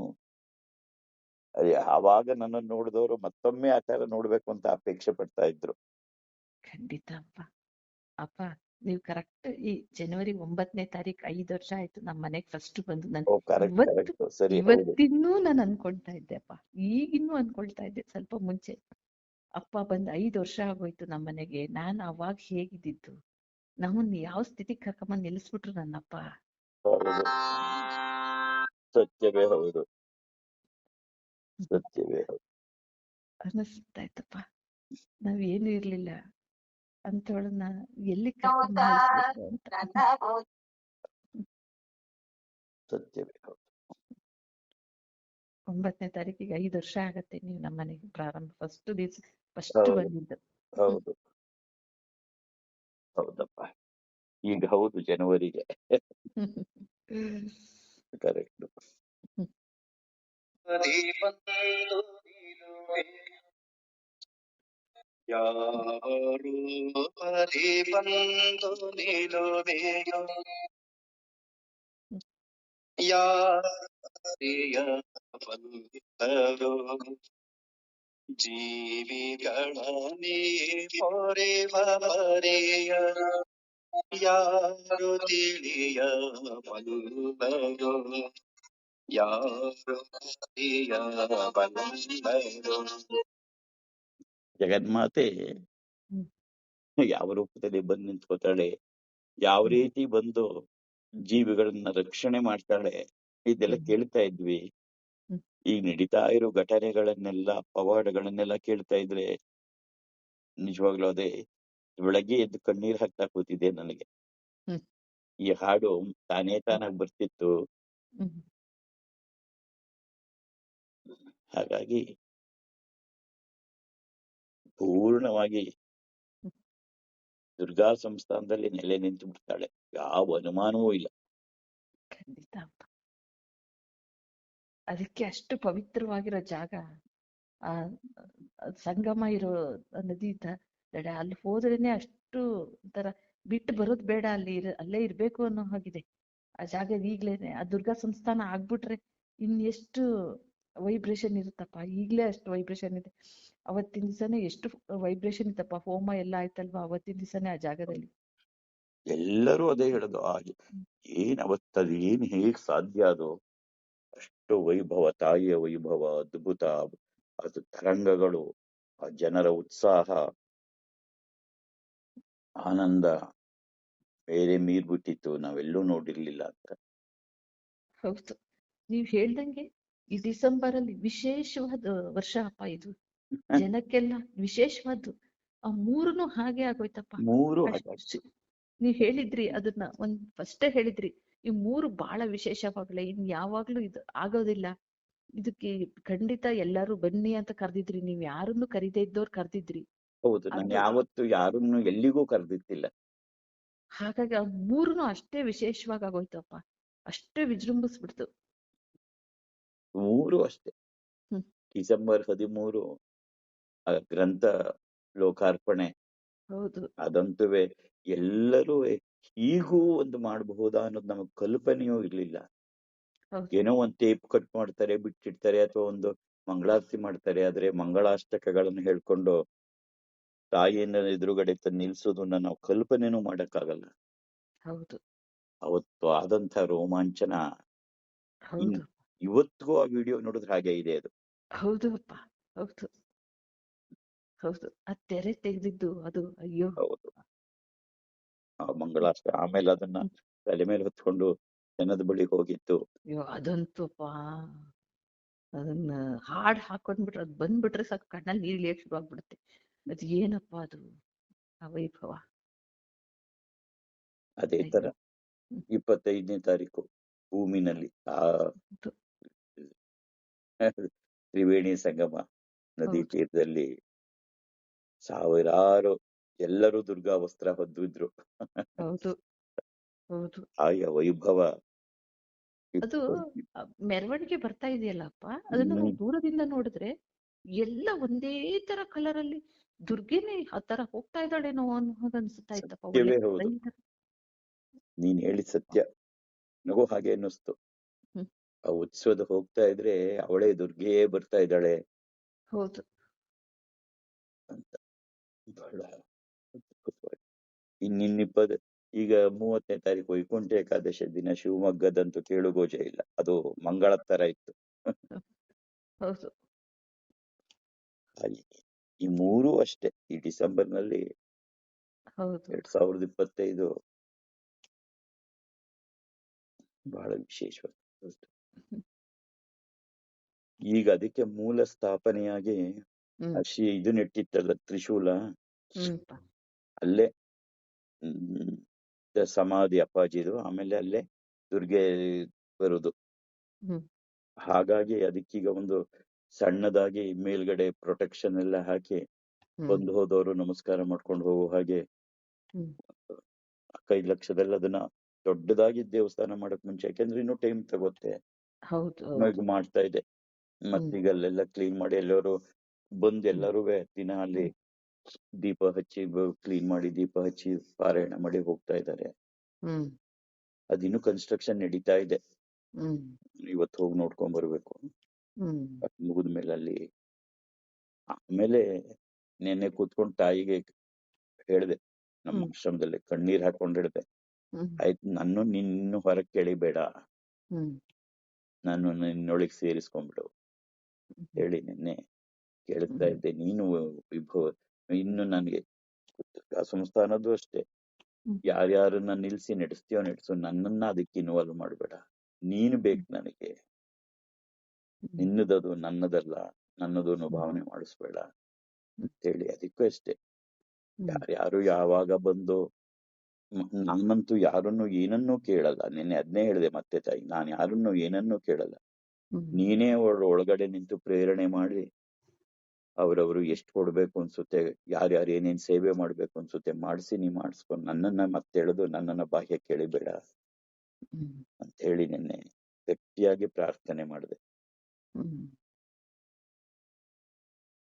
ಆವಾಗ ನನ್ನನ್ನು ನೋಡಿದವರು ಮತ್ತೊಮ್ಮೆ ಆ ತರ ನೋಡ್ಬೇಕು ಅಂತ ಅಪೇಕ್ಷೆ ಪಡ್ತಾ ಇದ್ರು. ಖಂಡಿತ ಅಪ್ಪ ನೀವು ಕರೆಕ್ಟ್ ಈ ಜನವರಿ 9ನೇ ತಾರೀಕು 5 ವರ್ಷ ಆಯ್ತು ನಮ್ಮ ಮನೆಗೆ ಫಸ್ಟ್ ಬಂದು. ನಾನು ಇವತ್ತಿನ್ನೂ ನಾನು ಅನ್ಕೊಳ್ತಾ ಇದ್ದೆ ಅಪ್ಪ, ಈಗಿನ್ನೂ ಅನ್ಕೊಳ್ತಾ ಇದ್ದೆ ಸ್ವಲ್ಪ ಮುಂಚೆ. ಅಪ್ಪ ಬಂದ್ 5 ವರ್ಷ ಆಗೋಯ್ತು ನಮ್ಮನೆಗೆ. ನಾನ್ ಅವಾಗ ಹೇಗಿದ್ದಿದ್ದು, ನಮ್ಮನ್ನ ಯಾವ ಸ್ಥಿತಿಗೆ ಕರ್ಕೊಂಬಂದ್ ನಿಲ್ಲಿಸ್ಬಿಟ್ರು ನನ್ನಪ್ಪ. ಹೌದು, ಸತ್ಯವೇ ಹೌದು, ಸತ್ಯವೇ ಹೌದು. ಅನ್ನಿಸ್ತಾ ಇತ್ತಪ್ಪ, ನಾವೇನು ಇರ್ಲಿಲ್ಲ ಅಂತವಳನ್ನ ಎಲ್ಲಿ ಕರ್ಕೊಂಬಂದ್ ನಿಲ್ಲಿಸ್ಬಿಟ್ರು ಅಂತ. ಸತ್ಯವೇ ಹೌದು. 9ನೇ ತಾರೀಕಿಗೆ 5 ವರ್ಷ ಆಗತ್ತೆ ನೀವು ನಮ್ಮನೆಗೆ ಪ್ರಾರಂಭ ಫಸ್ಟ್ ದಿವಸ ಫಸ್ಟ್ ಹೌದು ಬಂದಿದ್ದು. ಹೌದು ಹೌದಪ್ಪ. ಈಗ ಹೌದು ಜನವರಿಗೆ ಕರೆಕ್ಟ್. ಯಾರು ಪರಿ ಬಂದು ನಿಲುವೆಯೋ ಯಾರಿಯ ಬಂದರು ಜೀವಿಗಳ ನೀ ಪೊರೆವ ಪರಿಯ ಯಾರು ತಿಳಿಯ ಬಲ್ಲರು ಯಾರು ತಿಳಿಯ ಬಲ್ಲರು. ಜಗನ್ಮಾತೆ ಹ್ಮ್. ಯಾವ ರೂಪದಲ್ಲಿ ಬಂದು ನಿಂತ್ಕೋತಾಳೆ, ಯಾವ ರೀತಿ ಬಂದು ಜೀವಿಗಳನ್ನ ರಕ್ಷಣೆ ಮಾಡ್ತಾಳೆ, ಇದೆಲ್ಲ ಕೇಳ್ತಾ ಇದ್ವಿ. ಹ್ಮ್. ಈಗ ನಡೀತಾ ಇರೋ ಘಟನೆಗಳನ್ನೆಲ್ಲ, ಪವಾಡಗಳನ್ನೆಲ್ಲ ಕೇಳ್ತಾ ಇದ್ರೆ ನಿಜವಾಗ್ಲೂ ಅದೇ ಬೆಳಗ್ಗೆ ಎದ್ದು ಕಣ್ಣೀರ್ ಹಾಕ್ತಾ ಕೂತಿದೆ ನನಗೆ. ಹ್ಮ್. ಈ ಹಾಡು ತಾನಾಗಿ ಬರ್ತಿತ್ತು. ಹ್ಮ್. ಹಾಗಾಗಿ ಪೂರ್ಣವಾಗಿ ಹ್ಮ್. ದುರ್ಗಾ ಸಂಸ್ಥಾನದಲ್ಲಿ ನೆಲೆ ನಿಂತು ಬಿಡ್ತಾಳೆ, ಯಾವ ಅನುಮಾನವೂ ಇಲ್ಲ. ಖಂಡಿತ ಅಪ್ಪ. ಅದಕ್ಕೆ ಅಷ್ಟು ಪವಿತ್ರವಾಗಿರೋ ಜಾಗ, ಆ ಸಂಗಮ ಇರೋ ನದಿ ದಡ, ಅಲ್ಲಿ ಹೋದ್ರೇನೆ ಅಷ್ಟು ಒಂಥರ ಬಿಟ್ಟು ಬರೋದ್ ಬೇಡ, ಅಲ್ಲೇ ಇರ್ಬೇಕು ಅನ್ನೋ ಹಾಗಿದೆ ಆ ಜಾಗ. ಈಗ್ಲೇನೆ ಆ ದುರ್ಗಾ ಸಂಸ್ಥಾನ ಆಗ್ಬಿಟ್ರೆ ಎಷ್ಟು ವೈಬ್ರೇಷನ್ ಇರುತ್ತಪ್ಪ. ಈಗ್ಲೇ ಅಷ್ಟು ವೈಬ್ರೇಷನ್ ಇದೆ. ಅವತ್ತಿನ ದಿವಸನೇ ಎಷ್ಟು ವೈಬ್ರೇಷನ್ ಇತ್ತಪ್ಪ. ಹೋಮ ಎಲ್ಲ ಆಯ್ತಲ್ವಾ ಅವತ್ತಿನ ದಿವಸನೇ ಆ ಜಾಗದಲ್ಲಿ. ಎಲ್ಲರೂ ಅದೇ ಹೇಳೋದು, ಏನ್ ಅವತ್ತದು ಏನ್ ಹೇಗ್ ಸಾಧ್ಯ ಅದು, ಅಷ್ಟು ವೈಭವ, ತಾಯಿಯ ವೈಭವ ಅದ್ಭುತ, ಅದು ತರಂಗಗಳು, ಆ ಜನರ ಉತ್ಸಾಹ, ಆನಂದ ಬೇರೆ ಮೀರ್ಬಿಟ್ಟಿತ್ತು, ನಾವೆಲ್ಲೂ ನೋಡಿರ್ಲಿಲ್ಲ ಅಂತ. ಹೌದು, ನೀವ್ ಹೇಳ್ದಂಗೆ ಈ ಡಿಸೆಂಬರ್ ಅಲ್ಲಿ ವಿಶೇಷವಾದ ವರ್ಷ ಅಪ್ಪ ಇದು. ಜನಕ್ಕೆಲ್ಲ ವಿಶೇಷವಾದ್ದು. ಆ ಮೂರನು ಹಾಗೆ ಆಗೋಯ್ತಪ್ಪ. ಮೂರು ಹಾಗಾಯ್ತು. ನೀವ್ ಹೇಳಿದ್ರಿ ಅದನ್ನ ಫಸ್ಟೇ ಹೇಳಿದ್ರಿ, ಈ ಮೂರು ಬಹಳ ವಿಶೇಷವಾಗ್ಲೆ, ಇನ್ ಯಾವಾಗ್ಲೂ ಇದು ಆಗೋದಿಲ್ಲ. ಇದಕ್ಕೆ ಖಂಡಿತ ಎಲ್ಲಾರು ಬನ್ನಿ ಅಂತ ಕರ್ದಿದ್ರಿ, ನೀವ್ ಯಾರನ್ನು ಕರೀದೇ ಇದ್ದವ್ರು ಕರ್ದಿದ್ರಿ. ಹೌದು, ನಾನು ಯಾವತ್ತು ಯಾರನ್ನು ಎಲ್ಲಿಗೂ ಕರೆದಿತ್ತಿಲ್ಲ. ಹಾಗಾಗಿ ಆ ಮೂರನು ಅಷ್ಟೇ ವಿಶೇಷವಾಗಿ ಆಗೋಯ್ತಪ್ಪ, ಅಷ್ಟೇ ವಿಜೃಂಭಿಸ್ಬಿಡ್ತು. ಮೂರು ಅಷ್ಟೇ. ಹ್ಮ್. ಡಿಸೆಂಬರ್ 13 ಗ್ರಂಥ ಲೋಕಾರ್ಪಣೆ, ಹೌದು, ಅದಂತೂ ಎಲ್ಲರೂ ಹೀಗೂ ಒಂದು ಮಾಡಬಹುದಾ ಅನ್ನೋದು ನಮಗ್ ಕಲ್ಪನೆಯೂ ಇರ್ಲಿಲ್ಲ. ಹೌದು, ಏನೋ ಒಂದು ಟೇಪ್ ಕಟ್ ಮಾಡ್ತಾರೆ, ಬಿಟ್ಟಿರ್ತಾರೆ, ಅಥವಾ ಒಂದು ಮಂಗಳಾರತಿ ಮಾಡ್ತಾರೆ. ಆದ್ರೆ ಮಂಗಳಾಷ್ಟಕಗಳನ್ನು ಹೇಳ್ಕೊಂಡು ತಾಯಿಯನ್ನ ಎದುರುಗಡೆ ತಂದು ನಿಲ್ಸೋದನ್ನ ನಾವು ಕಲ್ಪನೆನೂ ಮಾಡಕ್ಕಾಗಲ್ಲ. ಹೌದು, ಅವತ್ತು ಆದಂತ ರೋಮಾಂಚನ ಹೌದು, ಇವತ್ತಿಗೂ ಆ ವಿಡಿಯೋ ನೋಡಿದ್ರೆ ಹಾಗೆ ಇದೆ ಅದು. ಹೌದು ಅಪ್ಪ, ಹೌದು, ಹೌದು. ಆ ತೆರೆ ತೆಗೆದಿದ್ದು ಅದು, ಅಯ್ಯೋ. ಹೌದು, ಆ ಮಂಗಳಾಷ್ಟ, ಆಮೇಲೆ ಅದನ್ನ ತಲೆ ಮೇಲೆ ಹೊತ್ಕೊಂಡು ಜನದ ಬಳಿ ಹೋಗಿತ್ತು. ಅಯ್ಯೋ ಅದಂತೂಪ್ಪ, ಅದನ್ನ ಹಾಡ್ ಹಾಕೊಂಡ್ಬಿಟ್ರೆ, ಅದ್ ಬಂದ್ಬಿಟ್ರೆ ಸಾಕು ಕಣ್ಣಲ್ಲಿ ನೀರ್ ಇಳಿಯಕ್ ಶುರು ಆಗ್ಬಿಡುತ್ತೆ. ಅದು ಏನಪ್ಪಾ ಅದು ಆ ವೈಭವ. ಅದೇ ತರ 25ನೇ ತಾರೀಕು ಭೂಮಿನಲ್ಲಿ ಆ ತ್ರಿವೇಣಿ ಸಂಗಮ ನದಿ ಹೌದು. ತೀರದಲ್ಲಿ ಸಾವಿರಾರು ಎಲ್ಲರೂ ದುರ್ಗಾ ವಸ್ತ್ರ ಹೊದ್ದಿದ್ರು. ಹೌದು, ಹೌದು. ಆಯ ವೈಭವ. ಅದು ಮೆರವಣಿಗೆ ಬರ್ತಾ ಇದೆಯಲ್ಲಪ್ಪ, ಅದನ್ನ ನಾವು ದೂರದಿಂದ ನೋಡಿದ್ರೆ ಎಲ್ಲ ಒಂದೇ ತರ ಕಲರ್ ಅಲ್ಲಿ ದುರ್ಗೆನೆ ಆ ತರ ಹೋಗ್ತಾ ಇದ್ದಾಳೇನೋ ಅನ್ನೋ ಹಾಗೆ ಅನ್ಸುತ್ತಾ ಇತ್ತಪ್ಪ. ಒಳ್ಳೆ ಸತ್ಯವೇ ಹೌದು, ನೀನ್ ಹೇಳಿದ ಸತ್ಯ. ನನಗೂ ಹಾಗೆ ಅನ್ನಿಸ್ತು. ಆ ಉತ್ಸವದ ಹೋಗ್ತಾ ಇದ್ರೆ ಅವಳೇ ದುರ್ಗೆಯೇ ಬರ್ತಾ ಇದ್ದಾಳೆ ಹೌದು ಅಂತ. ಬಹಳ ಈಗ 30ನೇ ತಾರೀಕು ವೈಕುಂಠ ಏಕಾದಶಿ ದಿನ ಶಿವಮೊಗ್ಗದಂತೂ ಕೇಳುಗೋಜೆ ಇಲ್ಲ, ಅದು ಮಂಗಳ ತರ ಇತ್ತು. ಹೌದು. ಈ ಮೂರೂ ಅಷ್ಟೇ. ಈ ಡಿಸೆಂಬರ್ನಲ್ಲಿ ಹೌದು 2025 ಬಹಳ ವಿಶೇಷವಾದ. ಈಗ ಅದಕ್ಕೆ ಮೂಲ ಸ್ಥಾಪನೆಯಾಗಿ ಹ್ಮ್ ಇದು ನೆಟ್ಟಿತ್ತಲ್ಲ ತ್ರಿಶೂಲ, ಹ್ಮ್ಪ ಅಲ್ಲೇ ಸಮಾಧಿ ಅಪ್ಪಾಜಿದು, ಆಮೇಲೆ ಅಲ್ಲೇ ದುರ್ಗೆ ಬರುದು. ಹ್ಮ್ ಹಾಗಾಗಿ ಅದಕ್ಕೀಗ ಒಂದು ಸಣ್ಣದಾಗಿ ಮೇಲ್ಗಡೆ ಪ್ರೊಟೆಕ್ಷನ್ ಎಲ್ಲ ಹಾಕಿ ಹ್ಮ್ ಬಂದು ಹೋದವರು ನಮಸ್ಕಾರ ಮಾಡ್ಕೊಂಡು ಹೋಗುವ ಹಾಗೆ ಹ್ಮ್ 5 ಲಕ್ಷದಲ್ಲಿ ಅದನ್ನ ದೊಡ್ಡದಾಗಿ ದೇವಸ್ಥಾನ ಮಾಡಕ್ ಮುಂಚೆ, ಯಾಕೆಂದ್ರೆ ಇನ್ನೂ ಟೈಮ್ ತಗೋತೆ, ಹೌದು ಈಗ ಹೌದು ಮಾಡ್ತಾ ಇದೆ. ಹ್ಮ್ ಮತ್ತೀಗ ಅಲ್ಲೆಲ್ಲ ಕ್ಲೀನ್ ಮಾಡಿ ಎಲ್ಲರೂ ಬಂದು ಹ್ಮ್ ಎಲ್ಲರೂ ದಿನ ಅಲ್ಲಿ ಹ್ಮ್ ದೀಪ ಹಚ್ಚಿ ಕ್ಲೀನ್ ಮಾಡಿ ದೀಪ ಹಚ್ಚಿ ಪಾರಾಯಣ ಮಾಡಿ ಹೋಗ್ತಾ ಇದ್ದಾರೆ. ಹ್ಮ್ ಅದಿನ್ನೂ ಕನ್ಸ್ಟ್ರಕ್ಷನ್ ನಡೀತಾ ಇದೆ. ಹ್ಮ್ ಇವತ್ತು ಹೋಗಿ ನೋಡ್ಕೊಂಡ್ ಬರ್ಬೇಕು. ಹ್ಮ್ ಅದ್ ಮುಗಿದ್ಮೇಲೆ ಅಲ್ಲಿ ಆಮೇಲೆ ನೆನ್ನೆ ಕೂತ್ಕೊಂಡು ತಾಯಿಗೆ ಹೇಳ್ದೆ, ನಮ್ಮ ಹ್ಮ್ ಆಶ್ರಮದಲ್ಲಿ ಕಣ್ಣೀರ್ ಹಾಕೊಂಡ್ ಹೇಳ್ದೆ, ಹ್ಮ್ ಆಯ್ತು ನಾನು ನಿನ್ನ ಹೊರಗೆ ಕೆಳಿಬೇಡ, ಹ್ಮ್ ನಾನು ನಿನ್ನೊಳಗೆ ಸೇರಿಸ್ಕೊಂಡ್ಬಿಡು ಹೇಳಿ ನಿನ್ನೆ ಕೇಳ್ತಾ ಇದ್ದೆ. ನೀನು ವಿಭವ ಇನ್ನು ನನಗೆ ಸಂಸ್ಥಾನದ್ದು ಅಷ್ಟೇ, ಹ್ಮ್ ಯಾರ್ಯಾರನ್ನ ನಿಲ್ಸಿ ನಡೆಸ್ತೀಯೋ ನಡೆಸು, ನನ್ನನ್ನ ಅದಕ್ಕೆ ಇನ್ವಾಲ್ವ್ ಮಾಡಬೇಡ. ನೀನು ಬೇಕು ನನಗೆ, ನಿನ್ನದದು ನನ್ನದಲ್ಲ, ನನ್ನದನ್ನು ಭಾವನೆ ಮಾಡಿಸ್ಬೇಡ ಅಂತೇಳಿ. ಅದಕ್ಕೂ ಅಷ್ಟೇ, ಯಾರ್ಯಾರು ಯಾವಾಗ ಬಂದು ನಾನಂತೂ ಯಾರನ್ನು ಏನನ್ನೂ ಕೇಳಲ್ಲ. ನಿನ್ನೆ ಅದನ್ನೇ ಹೇಳಿದೆ ಮತ್ತೆ ತಾಯಿ, ನಾನು ಯಾರನ್ನು ಏನನ್ನೂ ಕೇಳಲ್ಲ. ನೀನೇ ಒಳಗಡೆ ನಿಂತು ಪ್ರೇರಣೆ ಮಾಡಿ ಅವ್ರವ್ರು ಎಷ್ಟು ಕೊಡ್ಬೇಕು ಅನ್ಸುತ್ತೆ, ಯಾರ್ಯಾರು ಏನೇನ್ ಸೇವೆ ಮಾಡ್ಬೇಕು ಅನ್ಸುತ್ತೆ ಮಾಡಿಸಿ ನೀ ಮಾಡಿಸ್ಕೊಂಡು ನನ್ನನ್ನ ಮತ್ತೆ ಎಳೆದು ನನ್ನನ್ನ ಬಾಹ್ಯ ಕೇಳಿಬೇಡ ಅಂತ ಹೇಳಿ ನಿನ್ನೆ ಗಟ್ಟಿಯಾಗಿ ಪ್ರಾರ್ಥನೆ ಮಾಡಿದೆ.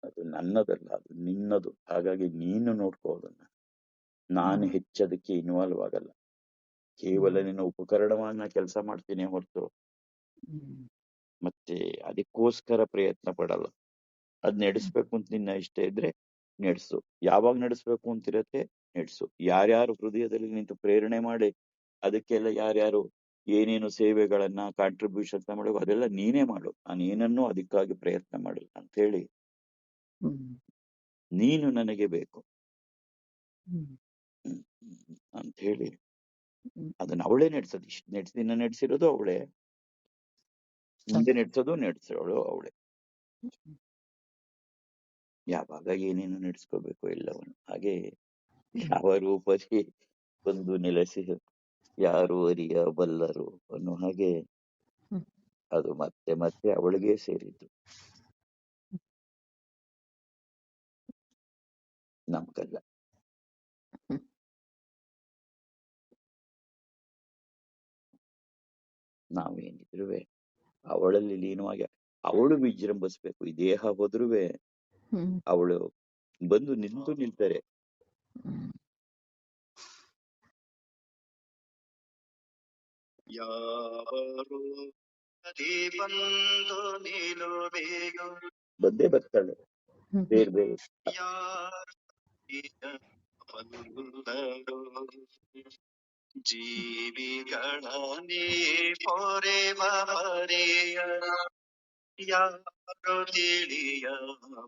ಅದು ನನ್ನದಲ್ಲ, ಅದು ನಿನ್ನದು. ಹಾಗಾಗಿ ನೀನು ನೋಡ್ಕೋದನ್ನ, ನಾನು ಹೆಚ್ಚದಕ್ಕೆ ಇನ್ವಾಲ್ವ್ ಆಗಲ್ಲ. ಕೇವಲ ನಿನ್ನ ಉಪಕರಣವಾಗಿ ನಾ ಕೆಲಸ ಮಾಡ್ತೀನಿ ಹೊರತು ಮತ್ತೆ ಅದಕ್ಕೋಸ್ಕರ ಪ್ರಯತ್ನ ಪಡಲ್ಲ. ಅದ್ ನಡೆಸ್ಬೇಕು ಅಂತ ನಿನ್ನ ಇಷ್ಟ ಇದ್ರೆ ನಡೆಸು, ಯಾವಾಗ ನಡೆಸ್ಬೇಕು ಅಂತಿರತ್ತೆ ನಡೆಸು. ಯಾರ್ಯಾರು ಹೃದಯದಲ್ಲಿ ನಿಂತು ಪ್ರೇರಣೆ ಮಾಡಿ ಅದಕ್ಕೆಲ್ಲ ಯಾರ್ಯಾರು ಏನೇನು ಸೇವೆಗಳನ್ನ ಕಾಂಟ್ರಿಬ್ಯೂಷನ್ ಮಾಡಬೇಕು ಅದೆಲ್ಲ ನೀನೇ ಮಾಡು, ನಾನು ಏನನ್ನೂ ಅದಕ್ಕಾಗಿ ಪ್ರಯತ್ನ ಮಾಡಿಲ್ಲ ಅಂತ ಹೇಳಿ, ನೀನು ನನಗೆ ಬೇಕು ಅಂತ ಹೇಳಿ ಅದನ್ನ ಅವಳೇ ನಡೆಸೋದು. ಇಷ್ಟು ದಿನ ನಡೆಸಿರೋದು ಅವಳೇ, ಮುಂದೆ ನಡೆಸೋಳು ಅವಳೇ. ಯಾವಾಗ ಏನೇನು ನಡೆಸ್ಕೋಬೇಕು ಎಲ್ಲವನ್ನು ಹಾಗೆ ಯಾವ ರೂಪದಿ ಬಂದು ನೆಲೆಸಿ ಯಾರು ಅರಿಯ ಬಲ್ಲರು ಅನ್ನೋ ಹಾಗೆ ಅದು ಮತ್ತೆ ಮತ್ತೆ ಅವಳಿಗೆ ಸೇರಿದ್ದು, ನಮ್ಗಲ್ಲ. ನಾವೇನಿದ್ರು ಅವಳಲ್ಲಿ ಲೀನವಾಗಿ ಅವಳು ವಿಜೃಂಭಿಸ್ಬೇಕು. ಈ ದೇಹ ಹೋದ್ರುವೆ ಅವಳು ಬಂದು ನಿಲ್ತಾರೆ. ಯಾವರು ಬಂದು ನಿಲುವೆಯೋ ಬಂದೇ ಬರ್ತಾಳೆ ಬೇರೆ ಬೇರೆ. ಜೀವಿಗಳೇ ಪೊರೆವ ಮರೆಯ ಯಾರು ತಿಳಿಯ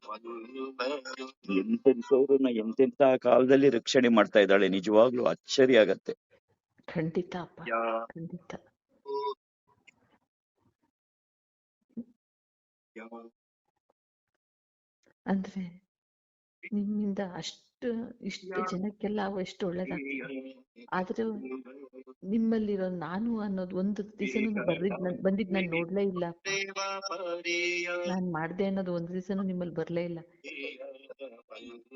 ಬಲ್ಲರು. ಎಂತೆಂಥವ್ರನ್ನ ಎಂತೆಂಥ ಕಾಲದಲ್ಲಿ ರಕ್ಷಣೆ ಮಾಡ್ತಾ ಇದ್ದಾಳೆ, ನಿಜವಾಗ್ಲೂ ಆಶ್ಚರ್ಯ ಆಗತ್ತೆ. ಖಂಡಿತ ಅಪ್ಪ, ಖಂಡಿತ. ಅಂದ್ರೆ ನಿಮ್ಮಿಂದ ಇಷ್ಟು ಜನಕ್ಕೆಲ್ಲ ಎಷ್ಟು ಒಳ್ಳೇದಾಗ್ತದೆ. ಆದ್ರೆ ನಿಮ್ಮಲ್ಲಿರೋ ನಾನು ಅನ್ನೋದು ಒಂದು ದಿವಸನೂ ಬಂದಿದ್ ನಾನು ನೋಡ್ಲೇ ಇಲ್ಲ ಅಪ್ಪ. ನಾನ್ ಮಾಡ್ದೆ ಅನ್ನೋದು ಒಂದು ದಿವಸನೂ ನಿಮ್ಮಲ್ಲಿ ಬರ್ಲೇ ಇಲ್ಲ.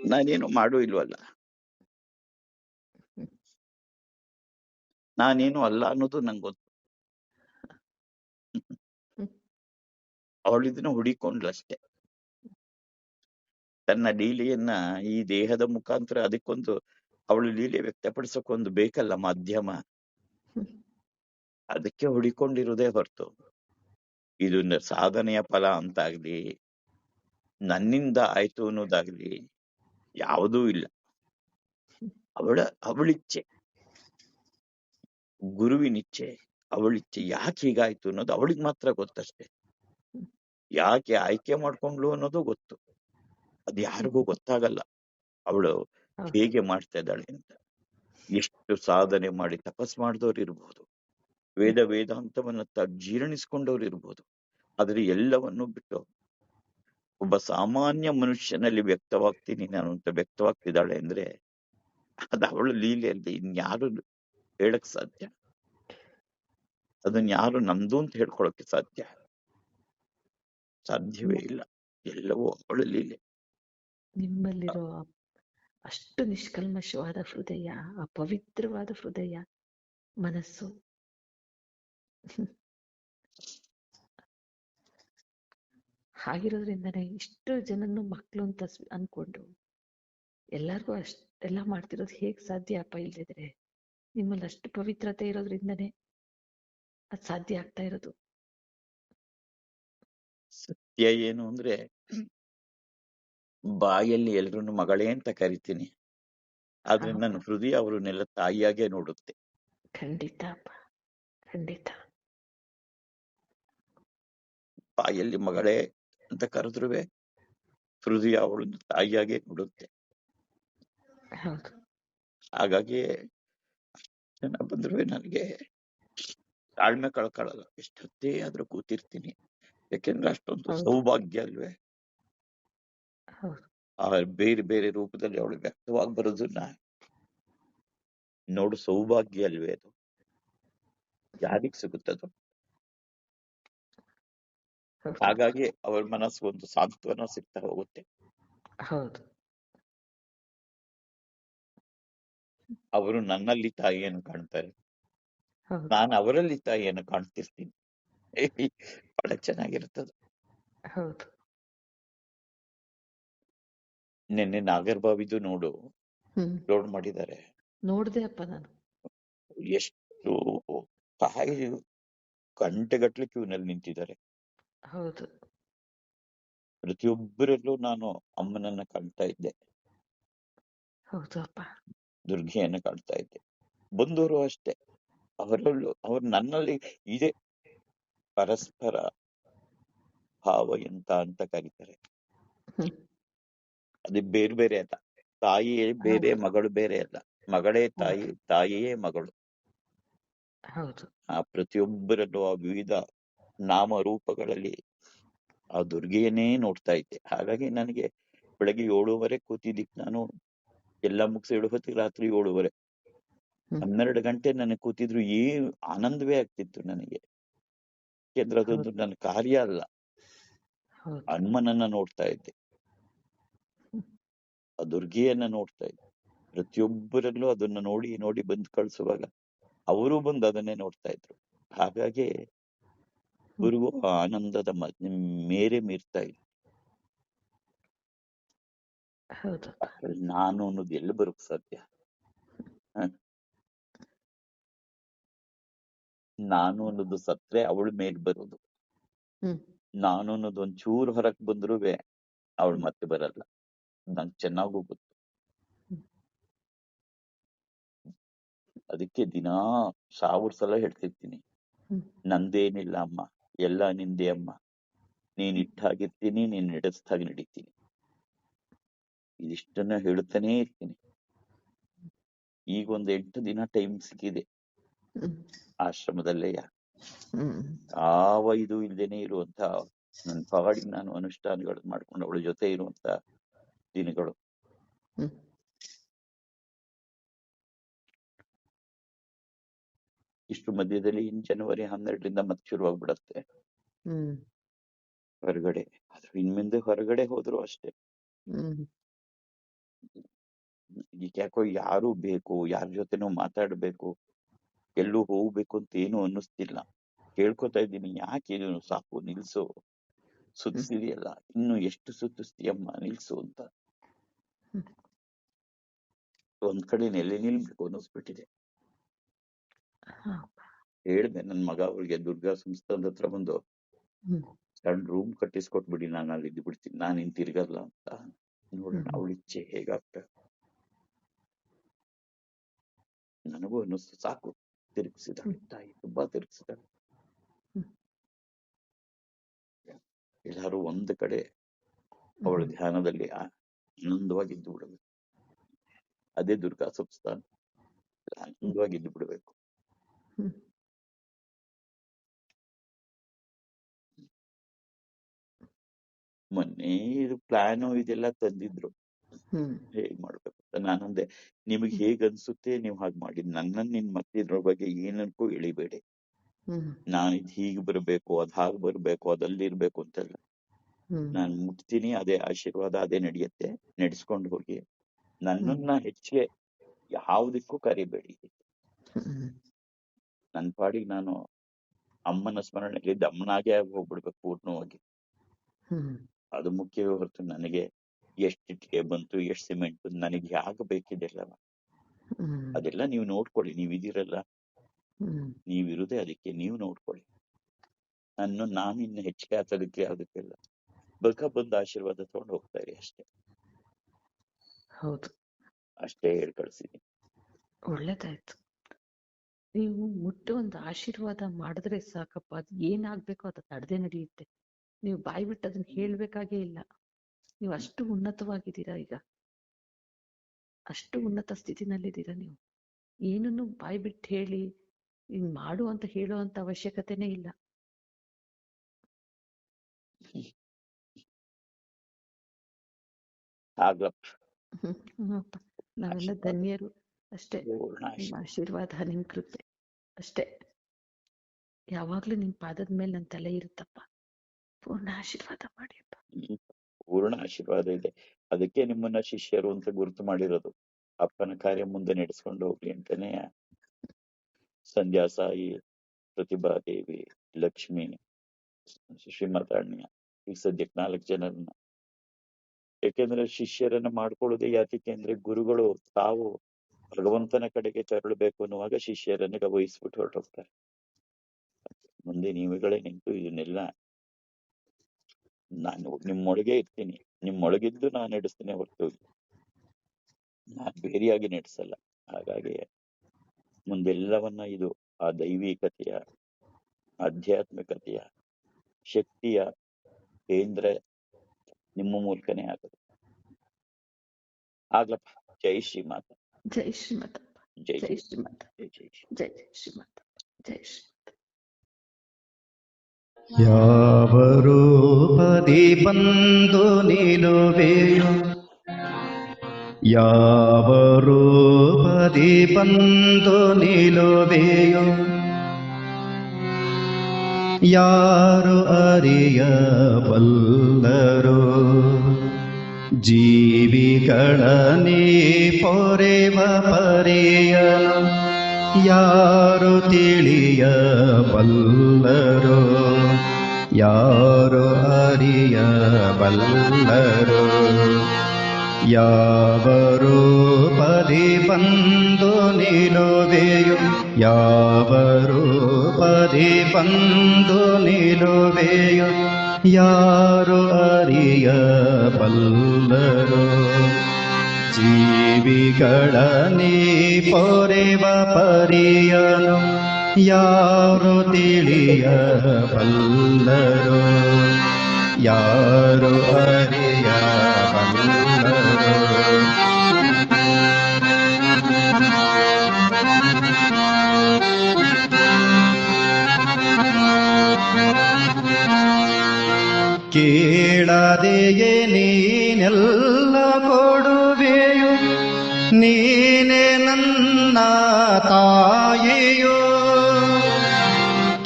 ನಾನೇನು ಮಾಡೂ ಇಲ್ವಲ್ಲ, ನಾನೇನು ಅಲ್ಲ ಅನ್ನೋದು ನಂಗೆ ಗೊತ್ತು. ಅವಳಿದನ್ನ ಹುಡಿಕೊಂಡ್ಲಷ್ಟೆ. ತನ್ನ ಲೀಲೆಯನ್ನ ಈ ದೇಹದ ಮುಖಾಂತರ ಅದಕ್ಕೊಂದು ಅವಳು ಲೀಲೆ ವ್ಯಕ್ತಪಡಿಸಕ್ಕೊಂದು ಬೇಕಲ್ಲ ಮಾಧ್ಯಮ, ಅದಕ್ಕೆ ಹುಡಿಕೊಂಡಿರುವುದೇ ಹೊರತು ಇದು ಸಾಧನೆಯ ಫಲ ಅಂತಾಗ್ಲಿ ನನ್ನಿಂದ ಆಯ್ತು ಅನ್ನೋದಾಗ್ಲಿ ಯಾವುದೂ ಇಲ್ಲ. ಅವಳಿಚ್ಛೆ, ಗುರುವಿನಿಚ್ಛೆ, ಅವಳಿಚ್ಛೆ. ಯಾಕೆ ಹೀಗಾಯ್ತು ಅನ್ನೋದು ಅವಳಿಗೆ ಮಾತ್ರ ಗೊತ್ತಷ್ಟೆ. ಯಾಕೆ ಆಯ್ಕೆ ಮಾಡ್ಕೊಂಡ್ಲು ಅನ್ನೋದು ಗೊತ್ತು. ಅದು ಯಾರಿಗೂ ಗೊತ್ತಾಗಲ್ಲ ಅವಳು ಹೌದು ಹೇಗೆ ಮಾಡ್ತಾ ಇದ್ದಾಳೆ ಅಂತ. ಎಷ್ಟು ಸಾಧನೆ ಮಾಡಿ ತಪಸ್ ಮಾಡಿದವ್ರು ಇರ್ಬೋದು, ವೇದ ವೇದಾಂತವನ್ನ ಜೀರ್ಣಿಸ್ಕೊಂಡವ್ರು ಇರ್ಬೋದು, ಆದ್ರೆ ಎಲ್ಲವನ್ನು ಬಿಟ್ಟು ಒಬ್ಬ ಸಾಮಾನ್ಯ ಮನುಷ್ಯನಲ್ಲಿ ವ್ಯಕ್ತವಾಗ್ತೀನಿ ನಾನು ಅಂತ ವ್ಯಕ್ತವಾಗ್ತಿದ್ದಾಳೆ ಅಂದ್ರೆ ಅದು ಅವಳ ಲೀಲೆಯಲ್ಲಿ ಇನ್ಯಾರು ಹೇಳಕ್ ಸಾಧ್ಯ? ಅದನ್ನ ಯಾರು ನಮ್ದು ಅಂತ ಹೇಳ್ಕೊಳಕ್ಕೆ ಸಾಧ್ಯವೇ ಇಲ್ಲ. ಎಲ್ಲವೂ ಅವಳ ಲೀಲೆ. ನಿಮ್ಮಲ್ಲಿರೋ ಅಷ್ಟು ನಿಷ್ಕಲ್ಮಶವಾದ ಹೃದಯ, ಆ ಪವಿತ್ರವಾದ ಹೃದಯ, ಮನಸ್ಸು, ಹಾಗಿರೋದ್ರಿಂದನೇ ಇಷ್ಟು ಜನನ್ನು ಮಕ್ಕಳು ಅಂತ ಅನ್ಕೊಂಡು ಎಲ್ಲರಿಗೂ ಅಷ್ಟೆಲ್ಲ ಮಾಡ್ತಿರೋದು ಹೇಗ್ ಸಾಧ್ಯ ಅಪ್ಪ? ಇಲ್ದಿದ್ರೆ ನಿಮ್ಮಲ್ಲಿ ಅಷ್ಟು ಪವಿತ್ರತೆ ಇರೋದ್ರಿಂದನೇ ಅದು ಸಾಧ್ಯ ಆಗ್ತಾ ಇರೋದು. ಸತ್ಯ ಏನು ಅಂದ್ರೆ ಬಾಯಲ್ಲಿ ಎಲ್ರನ್ನು ಮಗಳೇ ಅಂತ ಕರಿತೀನಿ, ಆದ್ರೆ ಹೌದು, ನನ್ನ ಹೃದಯ ಅವರನ್ನೆಲ್ಲ ತಾಯಿಯಾಗೆ ನೋಡುತ್ತೆ. ಖಂಡಿತ ಅಪ್ಪ, ಖಂಡಿತ. ಬಾಯಲ್ಲಿ ಮಗಳೇ ಅಂತ ಕರೆದ್ರುವೆ ಹೃದಯ ಅವಳನ್ನು ತಾಯಿಯಾಗೆ ನೋಡುತ್ತೆ. ಹೌದು, ಹಾಗಾಗಿ ಜನ ಬಂದ್ರು ನನಗೆ ತಾಳ್ಮೆ ಕಳ್ಕೊಳ್ಳಲ್ಲ, ಎಷ್ಟೊತ್ತೇ ಆದ್ರೂ ಕೂತಿರ್ತೀನಿ. ಯಾಕೆಂದ್ರೆ ಅಷ್ಟೊಂದು ಹೌದು, ಸೌಭಾಗ್ಯ ಅಲ್ವೇ. ಹೌದು, ಆ ಬೇರೆ ಬೇರೆ ರೂಪದಲ್ಲಿ ಅವಳು ವ್ಯಕ್ತವಾಗಿ ಬರೋದನ್ನ ನೋಡು ಸೌಭಾಗ್ಯ ಅಲ್ವೇ. ಅದು ಯಾರಿಗ್ ಸಿಗುತ್ತದು? ಹೌದು, ಹಾಗಾಗಿ ಅವಳ ಮನಸ್ಸು ಒಂದು ಸಾಂತ್ವನ ಸಿಗ್ತಾ ಹೋಗುತ್ತೆ. ಹೌದು, ಅವರು ನನ್ನಲ್ಲಿ ತಾಯಿಯನ್ನು ಕಾಣ್ತಾರೆ, ಹೌದು, ನಾನು ಅವರಲ್ಲಿ ತಾಯಿಯನ್ನು ಕಾಣ್ತಿರ್ತೀನಿ. ಬಹಳ ಚೆನ್ನಾಗಿರ್ತದೆ. ಹೌದು. ನಿನ್ನೆ ನಾಗರಬಾವಿದು ನೋಡು ಲೋಡ್ ಮಾಡಿದ್ದಾರೆ. ನೋಡ್ದೆ ಅಪ್ಪ ನಾನು. ಎಷ್ಟು ತಾಯಿ ಗಂಟೆಗಟ್ಲೆ ಕ್ಯೂನಲ್ಲಿ ನಿಂತಿದ್ದಾರೆ. ಹೌದು, ಪ್ರತಿಯೊಬ್ಬರಲ್ಲೂ ನಾನು ಅಮ್ಮನನ್ನ ಕಾಣ್ತಾ ಇದ್ದೆ, ಹೌದು ಅಪ್ಪ. ದುರ್ಗೆಯನ್ನ ಕಾಣ್ತಾ ಇದ್ದೆ. ಬಂದವರು ಅಷ್ಟೇ, ಅವರಲ್ಲೂ ಅವ್ರು ನನ್ನಲ್ಲಿ ಇದೆ ಪರಸ್ಪರ ಭಾವ ಅಂತ ಕರೀತಾರೆ. ಅದು ಬೇರೆ ಬೇರೆ ಅಲ್ಲ, ತಾಯಿಯೇ ಬೇರೆ ಹೌದು, ಮಗಳು ಬೇರೆ ಅಲ್ಲ, ಮಗಳೇ ತಾಯಿ, ಹೌದು, ತಾಯಿಯೇ ಮಗಳು. ಹೌದು, ಆ ಪ್ರತಿಯೊಬ್ಬರಲ್ಲೂ ಆ ವಿವಿಧ ನಾಮರೂಪಗಳಲ್ಲಿ ಆ ದುರ್ಗೆಯನ್ನೇ ನೋಡ್ತಾ ಇದ್ದೆ. ಹಾಗಾಗಿ ನನಗೆ ಬೆಳಗ್ಗೆ 7:30 ಕೂತಿದ್ದಕ್ಕೆ ನಾನು ಎಲ್ಲ ಮುಗಿಸಿ ಹೇಳೋ ಹೊತ್ತಿಗೆ ರಾತ್ರಿ 7:30, 12 ಗಂಟೆ ನನಗೆ ಕೂತಿದ್ರು ಏನು ಆನಂದವೇ ಆಗ್ತಿತ್ತು ನನಗೆ. ಯಾಕೆಂದ್ರೆ ಅದೊಂದು ನನ್ನ ಕಾರ್ಯ ಅಲ್ಲ, ಹೌದು, ಹನುಮನನ್ನ ನೋಡ್ತಾ ಇದ್ದೆ, ಆ ದುರ್ಗೆಯನ್ನ ನೋಡ್ತಾ ಇದ್ದೆ. ಪ್ರತಿಯೊಬ್ಬರಲ್ಲೂ ಅದನ್ನ ನೋಡಿ ನೋಡಿ ಬಂದು ಕಳಿಸುವಾಗ ಅವರು ಬಂದು ಅದನ್ನೇ ನೋಡ್ತಾ ಇದ್ರು. ಹಾಗಾಗಿ ಇಬ್ಬರಿಗೂ ಆ ಆನಂದದ ಮೇರೆ ಮೀರ್ತಾ ಇತ್ತು. ಹೌದು, ನಾನು ಅನ್ನೋದು ಎಲ್ಲಿ ಬರೋಕ್ ಸಾಧ್ಯ? ನಾನು ಅನ್ನೋದು ಸತ್ರೆ ಅವಳ ಮೇಲ್ ಬರೋದು. ನಾನು ಅನ್ನೋದು ಒಂಚೂರು ಹೊರಕ್ ಬಂದ್ರು ಅವಳು ಮತ್ತೆ ಬರಲ್ಲ, ನಂಗೆ ಚೆನ್ನಾಗೂ ಗೊತ್ತು. ಅದಕ್ಕೆ ದಿನಾ 1000 ಸಲ ಹೇಳ್ತಿರ್ತೀನಿ, ನಂದೇನಿಲ್ಲ ಅಮ್ಮ, ಎಲ್ಲ ನಿಂದೆ ಅಮ್ಮ, ನೀನ್ ಇಟ್ಟಾಗಿರ್ತೀನಿ, ನೀನ್ ನಡೆಸ್ದಾಗಿ ನಡೀತೀನಿ. ಇದಿಷ್ಟನ್ನ ಹೇಳ್ತಾನೇ ಇರ್ತೀನಿ. ಈಗ ಒಂದು 8 ದಿನ ಟೈಮ್ ಸಿಕ್ಕಿದೆ ಆಶ್ರಮದಲ್ಲೇ, ಯಾವ ಇದು ಇಲ್ದೇನೆ ಇರುವಂತ ನನ್ನ ಪಾಡಿಗೆ ನಾನು ಅನುಷ್ಠಾನಗಳು ಮಾಡ್ಕೊಂಡು ಅವಳ ಜೊತೆ ಇರುವಂತ ದಿನಗಳು. ಇಷ್ಟು ಮಧ್ಯದಲ್ಲಿ ಜನವರಿ 12ರಿಂದ ಮತ್ತೆ ಶುರುವಾಗ್ಬಿಡತ್ತೆ ಹೊರಗಡೆ. ಆದ್ರೆ ಇನ್ಮಿಂದೆ ಹೊರಗಡೆ ಹೋದ್ರು ಅಷ್ಟೇ, ಈಗ ಯಾಕೋ ಯಾರು ಬೇಕು, ಯಾರ ಜೊತೆನೂ ಮಾತಾಡ್ಬೇಕು, ಎಲ್ಲೂ ಹೋಗ್ಬೇಕು ಅಂತ ಏನು ಅನ್ನಿಸ್ತಿಲ್ಲ. ಕೇಳ್ಕೊತಾ ಇದ್ದೀನಿ, ಯಾಕೆ ಇದು ಸಾಕು ನಿಲ್ಸು, ಸುತ್ತಿದೆಯಲ್ಲ, ಇನ್ನು ಎಷ್ಟು ಸುತ್ತಿಸ್ತೀಯಮ್ಮ, ನಿಲ್ಸು ಅಂತ. ಒಂದ್ ಕಡೆ ನೆಲೆ ನಿಲ್ಬೇಕು ಅನ್ನಿಸ್ಬಿಟ್ಟಿದೆ. ಹೇಳ್ದೆ ನನ್ ಮಗ ಅವ್ರಿಗೆ ದುರ್ಗಾ ಸಂಸ್ಥಾನದ ಹತ್ರ ಬಂದು ಸಣ್ಣ ರೂಮ್ ಕಟ್ಟಿಸ್ಕೊಟ್ಬಿಡಿ, ನಾನು ಅಲ್ಲಿ ಇದ್ದು ಬಿಡ್ತೀನಿ, ನಾನು ಇನ್ ತಿರ್ಗಲ್ಲ ಅಂತ. ನೋಡೋಣ ಅವಳ ಇಚ್ಛೆ ಹೇಗಾಗ್ತ. ನನಗೂ ಅನ್ನಿಸ್ತು ಸಾಕು, ತಿರುಗಿಸಿದಾಳೆ ತಾಯಿ, ತುಂಬಾ ತಿರುಗಿಸಿದಾಳೆ. ಎಲ್ಲಾರು ಒಂದ್ ಕಡೆ ಅವಳ ಧ್ಯಾನದಲ್ಲಿ ಆನಂದವಾಗಿದ್ದು ಬಿಡಬೇಕು. ಅದೇ ದುರ್ಗಾ ಸಂಸ್ಥಾನ. ಆನಂದವಾಗಿದ್ದು ಬಿಡಬೇಕು. ಮೊನ್ನೆ ಇದು ಪ್ಲಾನು ಇದೆಲ್ಲ ತಂದಿದ್ರು, ಹೇಗ್ ಮಾಡ್ಬೇಕು ಅಂತ. ನಾನಂದೆ, ನಿಮಗೆ ಹೇಗ್ ಅನ್ಸುತ್ತೆ ನೀವು ಹಾಗೆ ಮಾಡಿ, ನನ್ನನ್ನು ನಿನ್ ಮತ್ತೆ ಇದ್ರ ಬಗ್ಗೆ ಏನಕ್ಕೂ ಎಳಿಬೇಡಿ. ನಾನು ಇದು ಹೀಗ್ ಬರ್ಬೇಕು, ಅದ್ ಹಾಗ್ ಬರ್ಬೇಕು, ಅದಲ್ಲಿರ್ಬೇಕು ಅಂತೆಲ್ಲ. ನಾನು ಮುಟ್ತೀನಿ, ಅದೇ ಆಶೀರ್ವಾದ, ಅದೇ ನಡೆಯುತ್ತೆ, ನಡೆಸ್ಕೊಂಡು ಹೋಗಿ. ನನ್ನನ್ನ ಹೆಚ್ಚಿಗೆ ಯಾವುದಕ್ಕೂ ಕರಿಬೇಡಿ. ನನ್ನ ಪಾಡಿಗೆ ನಾನು ಅಮ್ಮನ ಸ್ಮರಣೆಗೆ ಅಮ್ಮನಾಗೆ ಹೋಗ್ಬಿಡ್ಬೇಕು ಪೂರ್ಣವಾಗಿ. ಅದು ಮುಖ್ಯವೇ ಹೊರತು ನನಗೆ ಎಷ್ಟು ಇಟ್ಟಿಗೆ ಬಂತು, ಎಷ್ಟು ಸಿಮೆಂಟ್ ಬಂತು, ನನಗೆ ಯಾಕೆ ಬೇಕಿದೆಲ್ಲ ಅದೆಲ್ಲ ನೀವು ನೋಡ್ಕೊಳ್ಳಿ. ನೀವಿದಿರಲ್ಲ, ನೀವಿರುದೇ ಅದಕ್ಕೆ, ನೀವು ನೋಡ್ಕೊಳ್ಳಿ. ನಾನು ಇನ್ನು ಹೆಚ್ಚಿಗೆ ಹಾಕೋದಕ್ಕೆ ಅದಕ್ಕೆಲ್ಲ ಬಂದು ಆಶೀರ್ವಾದ ತಗೊಂಡು ಹೋಗ್ತಾ ಇರಿ ಅಷ್ಟೇ. ಹೌದು, ಅಷ್ಟೇ ಹೇಳಿ ಕಳ್ಸಿದೀನಿ. ಒಳ್ಳೇದಾಯ್ತು. ನೀವು ಮುಟ್ಟು ಒಂದು ಆಶೀರ್ವಾದ ಮಾಡಿದ್ರೆ ಸಾಕಪ್ಪ, ಅದು ಏನಾಗ್ಬೇಕೋ ಅದು ತಡೆದೇ ನಡೆಯುತ್ತೆ. ನೀವು ಬಾಯಿ ಬಿಟ್ಟು ಅದನ್ನ ಹೇಳ್ಬೇಕಾಗೇ ಇಲ್ಲ. ನೀವು ಅಷ್ಟು ಉನ್ನತವಾಗಿದ್ದೀರಾ ಈಗ, ಅಷ್ಟು ಉನ್ನತ ಸ್ಥಿತಿನಲ್ಲಿದ್ದೀರಾ ನೀವು. ಏನನ್ನು ಬಾಯಿ ಬಿಟ್ಟು ಹೇಳಿ ಹಿಂಗ್ ಮಾಡು ಅಂತ ಹೇಳುವಂತ ಅವಶ್ಯಕತೆನೇ ಇಲ್ಲ. ನಾವೆಲ್ಲ ಧನ್ಯರು ಅಷ್ಟೇ. ನಿಮ್ಮ ಆಶೀರ್ವಾದ, ನಿಮ್ ಕೃಪೆ ಅಷ್ಟೇ. ಯಾವಾಗ್ಲೂ ನಿಮ್ ಪಾದದ ಮೇಲೆ ನನ್ನ ತಲೆ ಇರುತ್ತಪ್ಪ. ಪೂರ್ಣ ಆಶೀರ್ವಾದ ಮಾಡಿಯಪ್ಪ. ಪೂರ್ಣ ಆಶೀರ್ವಾದ ಇದೆ. ಅದಕ್ಕೆ ನಿಮ್ಮನ್ನ ಶಿಷ್ಯರು ಅಂತ ಗುರುತು ಮಾಡಿರೋದು. ಅಪ್ಪನ ಕಾರ್ಯ ಮುಂದೆ ನಡೆಸ್ಕೊಂಡು ಹೋಗ್ಲಿ ಅಂತಾನೆ ಸಂಧ್ಯಾ ಸಾಯಿ, ಪ್ರತಿಭಾ ದೇವಿ, ಲಕ್ಷ್ಮಿ, ಶ್ರೀಮತಾಣ್ಯ, ಈಗ ಸದ್ಯಕ್ಕೆ 4 ಜನರನ್ನ. ಯಾಕೆಂದ್ರೆ ಶಿಷ್ಯರನ್ನ ಮಾಡ್ಕೊಳ್ಳೋದೇ ಯಾತಕ್ಕೆ ಅಂದ್ರೆ, ಗುರುಗಳು ತಾವು ಭಗವಂತನ ಕಡೆಗೆ ತೆರಳಬೇಕು ಅನ್ನುವಾಗ ಶಿಷ್ಯರನ್ನ ವಹಿಸ್ಬಿಟ್ಟು ಹೊರಟೋಗ್ತಾರೆ. ಮುಂದೆ ನೀವುಗಳೇ ನಿಂತು ಇದನ್ನೆಲ್ಲ, ನಾನು ನಿಮ್ಮೊಳಗೆ ಇರ್ತೀನಿ, ನಿಮ್ಮೊಳಗಿದ್ದು ನಾನು ನಡೆಸ್ತೀನಿ ಹೊರತು ನಾನು ಬೇರೆಯಾಗಿ ನಡೆಸಲ್ಲ. ಹಾಗಾಗಿ ಮುಂದೆಲ್ಲವನ್ನ ಇದು ಆ ದೈವಿಕತೆಯ, ಆಧ್ಯಾತ್ಮಿಕತೆಯ ಶಕ್ತಿಯ ಕೇಂದ್ರ ನಿಮ್ಮ ಮೂಲಕನೇ ಆಗೋದು. ಆಗ್ಲಪ್ಪ. ಜೈ ಶ್ರೀಮಾತ. ಜೈ ಶ್ರೀಮಾತ. ಜೈ ಜೈ ಶ್ರೀಮಾತ. ಜೈ ಜೈ ಶ್ರೀಮಾತ. ಜೈ ಶ್ರೀ. ಯಾವ ರೂಪದಿ ಬಂದು ನಿಲುವೆಯೋ, ಯಾವ ರೂಪದಿ ಬಂದು ನಿಲುವೆಯೋ, ಯಾರು ಅರಿಯಬಲ್ಲರೋ. ಜೀವಿಗಳ ನೀ ಪೊರೆವ ಪರಿಯನು ಯಾರು ತಿಳಿಯಬಲ್ಲರೋ, ಯಾರು ಅರಿಯಬಲ್ಲರೋ. ಯಾವ ರೂಪದಿ ಬಂದು ನಿಲುವೆಯೋ, ಯಾವ ರೂಪದಿ ಬಂದು ನಿಲುವೆಯೋ, ಯಾರು ಅರಿಯಬಲ್ಲರೋ. ಜೀವಿಗಳ ನೀ ಪೊರೆವ ಪರಿಯನು ಯಾರು ತಿಳಿಯಬಲ್ಲರೋ, ಯಾರು ಅರಿಯಬಲ್ಲರೋ. ಕೇಳದೆಯೇ ನೀನೆಲ್ಲ ಕೊಡುವೆಯೋ, ನೀನೆ ನನ್ನ ತಾಯಿಯೋ.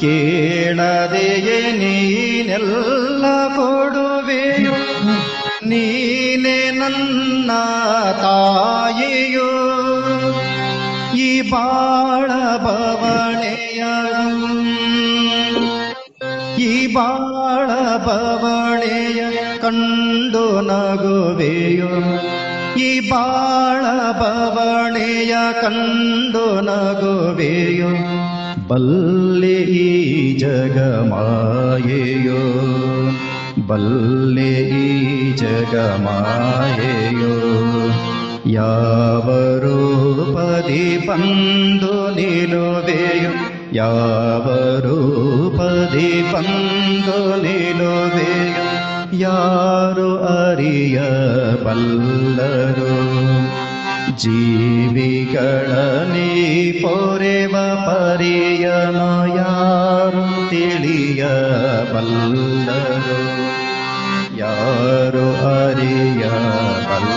ಕೇಳದೆಯೇ ನೀನೆಲ್ಲ ಕೊಡುವೆಯೋ, ನೀನೆ ನನ್ನ ತಾಯಿಯೋ. ಈ ಬಾಳ ಬವಣೆಯ, ಈ ಬಾಳ ಬವಣೆಯ ಕಂಡು ನಗುವೆಯೋ, ಈ ಬಾಳ ಬವಣೆಯ ಕಂಡು ನಗುವೆಯೋ. ಬಲ್ಲೆ ಈ ಜಗ ಮಾಯೆಯೋ, ಬಲ್ಲೆ ಈ ಜಗ ಮಾಯೆಯೋ. ಯಾವ ರೂಪದಿ ಬಂದು ನಿಲುವೆಯೋ, ಯಾವ ರೂಪದಿ ಬಂದು ನಿಲುವೆಯೋ, ಯಾರು ಅರಿಯಬಲ್ಲ ಜೀವಿಗಳನಿ ಪೊರೆವ ಪರಿಯನು ಯಾರು ತಿಳಿಯಬಲ್ಲರು, ಯಾರು ಅರಿಯಬಲ್ಲರು.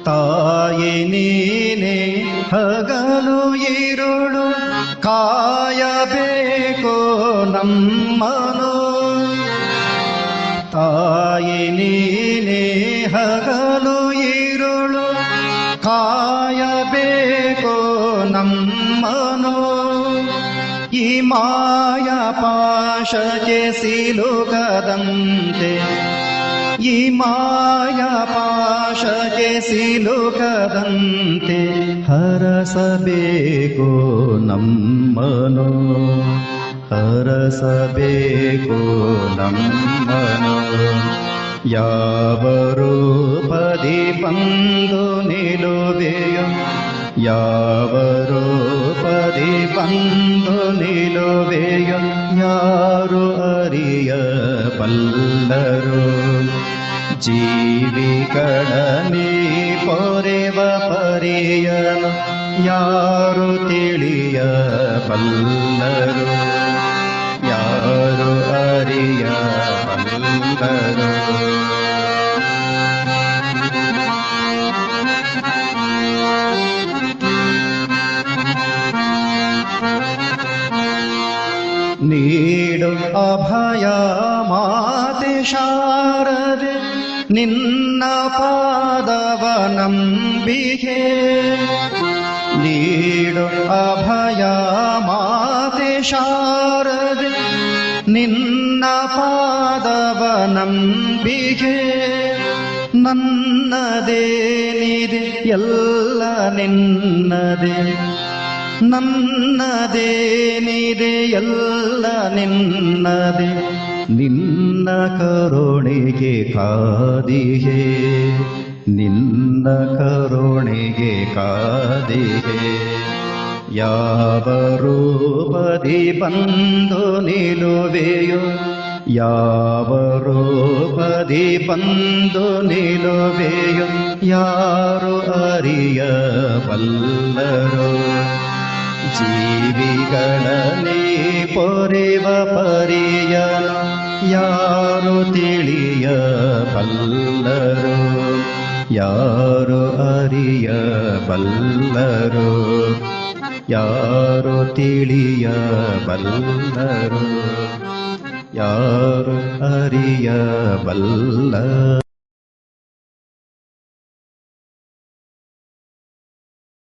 ತಾಯಿ ನೀನೆ ಹಗಲು ಇರುಳು ಕಾಯಬೇಕು ನಮ್ಮನು, ತಾಯಿ ನೀನೆ ಹಗಲು ಇರುಳು ಕಾಯಬೇಕು ನಮ್ಮನು. ಈ ಮಾಯ ಪಾಶಕ್ಕೆ ಸಿಲುಕದಂತೆ, ಈ ಮಾಯ ಪಾಶಕ್ಕೆ ಸಿಲುಕದಂತೆ ಹರಸಬೇಕು ನಮ್ಮನು, ಹರಸಬೇಕು ನಮ್ಮನು. ಯಾವ ರೂಪದಿ ಬಂದು ನಿಲುವೆಯೋ, ಯಾವ ರೂಪದಿ ಬಂದು ನಿಲುವೆಯೋ ಯಾರು ಅರಿಯಬಲ್ಲರು. ಜೀವಿಗಳನಿ ಪೊರೆವ ಪರಿಯನು ಯಾರು ತಿಳಿಯಬಲ್ಲರು, ಯಾರು ಅರಿಯಬಲ್ಲರು. ನೀಡು ಅಭಯ ಮಾತೆ ಶಾರದೆ ನಿನ್ನ ಪಾದವ ನಂಬಿಕೆ, ನೀಡು ಅಭಯ ಮಾತೆ ಶಾರದೆ ನಿನ್ನ ಪಾದವ ನಂಬಿಕೆ. ನನ್ನದೇನಿದೆ ಎಲ್ಲ ನಿನ್ನದೇ, ನನ್ನದೇನಿದೆ ಎಲ್ಲ ನಿನ್ನದೇ. ನಿನ್ನ ಕರುಣೆಗೆ ಕಾದಿಗೆ, ನಿನ್ನ ಕರುಣೆಗೆ ಕಾದಿಗೆ. ಯಾವ ರೂಪದಿ ಬಂದು ನಿಲುವೆಯೋ, ಯಾವ ರೂಪದಿ ಬಂದು ನಿಲುವೆಯೋ ಯಾರು ಅರಿಯಬಲ್ಲರು. ಜೀವಿಗಳನಿ ಪೊರೆವ ಪರಿಯನು ಯಾರು ತಿಳಿಯಬಲ್ಲರು, ಯಾರು ಅರಿಯಬಲ್ಲರು, ಯಾರು ತಿಳಿಯಬಲ್ಲರು, ಯಾರು ಅರಿಯಬಲ್ಲರು.